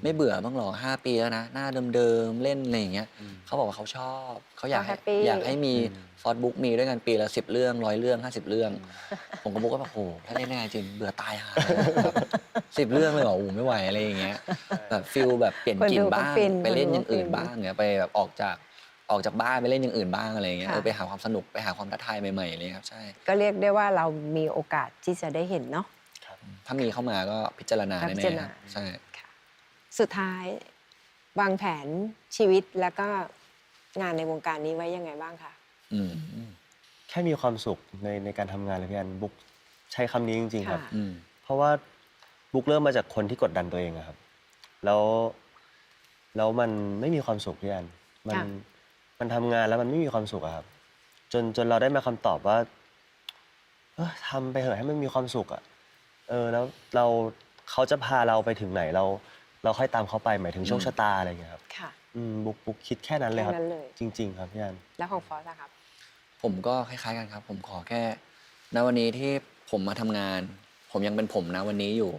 ไม่เบื่อบ้างหรอ5 ปีแล้วนะ หน้าเดิมๆเล่นอะไรอย่างเงี้ยเขาบอกว่าเขาชอบเขาอยาก เขาแฮปปี้ อยากให้มีฟอสบุ๊กมีด้วยกันปีละ10 เรื่อง100 เรื่อง50 เรื่อง ผมกับบุ๊กก็แบบโอ้ถ้าเล่นได้จริงเบื่อตายหา10 เรื่องเลยเหรอโอ้ไม่ไหวอะไรอย่างเงี้ยแบบฟิลแบบเปลี่ยนกลิ่นบ้างไปเล่นอย่างอื่นบ้างเงี้ยไปแบบออกจากบ้านไปเล่นอย่างอื่นบ้างอะไรอย่างเงี้ยไปหาความสนุกไปหาความท้าทายใหม่ๆอะไรเลยครับใช่ ก็เรียกได้ว่าเรามีโอกาสที่จะได้เห็นเนาะ ถ้ามีเข้ามาก็พิจารณา ก็ แน่ พิจาร ๆค ณา รับใช่ ค่ะสุดท้ายวางแผนชีวิตแล้วก็งานในวงการนี้ไว้ยังไงบ้างคะ อืม แค่มีความสุขในการทำงานเลยพี่แอนบุ๊กใช้คำนี้จริงๆครับ ค่ะ อืม เพราะว่าบุ๊กเริ่มมาจากคนที่กดดันตัวเองอะครับ แล้วมันไม่มีความสุขพี่แอนมัน ค่ะ มันทำงานแล้วมันไม่มีความสุขอะครับ จนเราได้มาคำตอบว่าทำไปเถอะให้มันมีความสุขอะแล้วเขาจะพาเราไปถึงไหนเราค่อยตามเขาไปหมายถึงโชคชะตาอะไรอย่างเงี้ยครับ ค่ะ บุ๊กคิดแค่นั้นเลยครับ แค่นั้นเลย จริง ๆ ครับพี่แอน แล้วของฟอสอะครับ ผมก็คล้ายๆกันครับ ผมขอแค่ณวันนี้ที่ผมมาทำงาน ผมยังเป็นผมนะวันนี้อยู่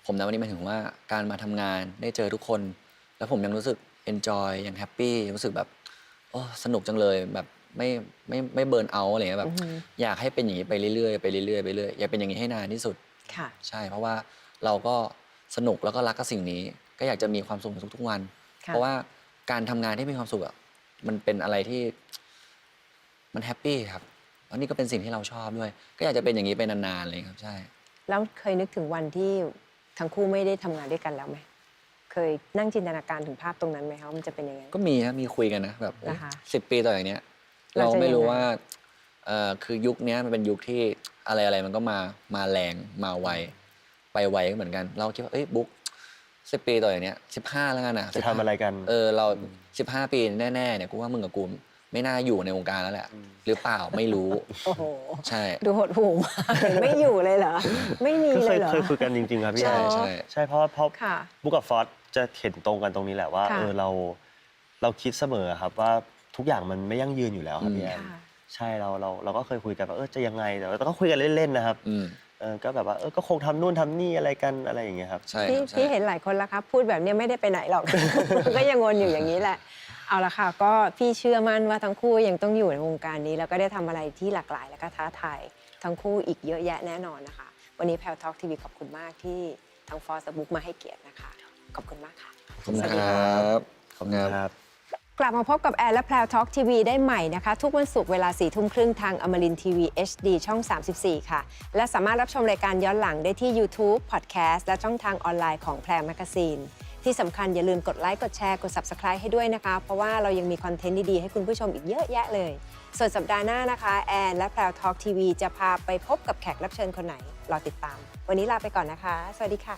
ผมณวันนี้หมายถึงว่าการมาทำงานได้เจอทุกคน แล้วผมยังรู้สึก enjoy ยังแฮปปี้รู้สึกแบบโอ้สนุกจังเลยแบบไม่เบิร์นเอาท์อะไรเงี้ยแบบ อือฮึ อยากให้เป็นอย่างนี้ไปเรื่อยๆไปเรื่อยๆไปเรื่อยๆอยากเป็นอย่างนี้ให้นานที่สุด ค่ะ ใช่ เพราะว่าเราก็สนุกแล้วก็รักกับสิ่งนี้ ก็อยากจะมีความสุขในทุกๆวัน ค่ะ เพราะว่าการทำงานที่มีความสุขอะมันเป็นอะไรที่มันแฮปปี้ครับแล้วนี่ก็เป็นสิ่งที่เราชอบด้วย ก็อยากจะเป็นอย่างนี้ไปนานๆเลยครับใช่ แล้วเคยนึกถึงวันที่ทั้งคู่ไม่ได้ทำงานด้วยกันแล้วไหมเคยนั่งจินตนาการถึงภาพตรงนั้นไหมคะว่ามันจะเป็นยังไง ก็มีครับมีคุยกันนะแบบ นะคะ 10 ปีต่อจากเนี้ย เรา เรา จะ ไม่รู้ ยังไง ว่าคือยุคเนี้ยมันเป็นยุคที่อะไรมันก็มาแรงมาไวไปไวก็เหมือนกัน เราคิดว่าเอ้ยบุ๊ก10 ปีต่อจากเนี้ย15แล้วกันนะ จะทำอะไรกัน เรา15 ปีแน่ๆเนี่ยกูว่ามึงกับกูไม่น่าอยู่ในวงการแล้วแหละ หรือเปล่าไม่รู้ โอ้โห ใช่ ดูหดหูมากไม่อยู่เลยเหรอ ไม่มี ก็ เลยเหรอ เคยคุยกันจริงๆครับพี่ ใช่ แอน ใช่ ใช่เพราะ ค่ะ บุ๊กกับฟอสจะเห็นตรงกันตรงนี้แหละว่า ค่ะ เราคิดเสมอครับว่าทุกอย่างมันไม่ยั่งยืนอยู่แล้วครับพี่แอน ค่ะ ใช่เราก็เคยคุยกันว่าจะยังไงแต่ว่าก็คุยกันเล่นๆนะครับ อืม ก็แบบว่าก็คงทำนู่นทำนี่อะไรกันอะไรอย่างเงี้ยครับ ใช่ค พี่ รับใช่ พี่เห็นหลายคนแล้วครับ พูดแบบเนี้ยไม่ได้ไปไหนหรอก ก็ยังวนอยู่อย่างนี้แหละ เอาละค่ะ ก็พี่เชื่อมั่นว่าทั้งคู่ยังต้องอยู่ในวงการนี้ แล้วก็ได้ทำอะไรที่หลากหลาย แล้วก็ท้าทายทั้งคู่อีกเยอะแยะแน่นอนนะคะ วันนี้แพลวทอล์กทีวีขอบคุณมากที่ทั้งฟอสและบุ๊กมาให้เกียรตินะคะ ขอบคุณมากค่ะ ขอบคุณ สวัสดี ค ค่ะ รับขอบคุณครับ ครับ กลับมาพบกับแอร์และแพลวทอล์กทีวีได้ใหม่นะคะ ทุกวันศุกร์เวลา 4 ทุ่มครึ่งทางอมรินทีวี HD ช่อง 34 ค่ะ และสามารถรับชมรายการย้อนหลังได้ที่ YouTube Podcast และช่องทางออนไลน์ของแพรแมกซีนที่สำคัญอย่าลืมกดไลค์กดแชร์กด Subscribe ให้ด้วยนะคะ เพราะว่าเรายังมีคอนเทนต์ดี ๆ ให้คุณผู้ชมอีกเยอะแยะเลย ส่วนสัปดาห์หน้านะคะแอนและแพลวทอล์กทีวีจะพาไปพบกับแขกรับเชิญคนไหนรอติดตาม วันนี้ลาไปก่อนนะคะ สวัสดีค่ะ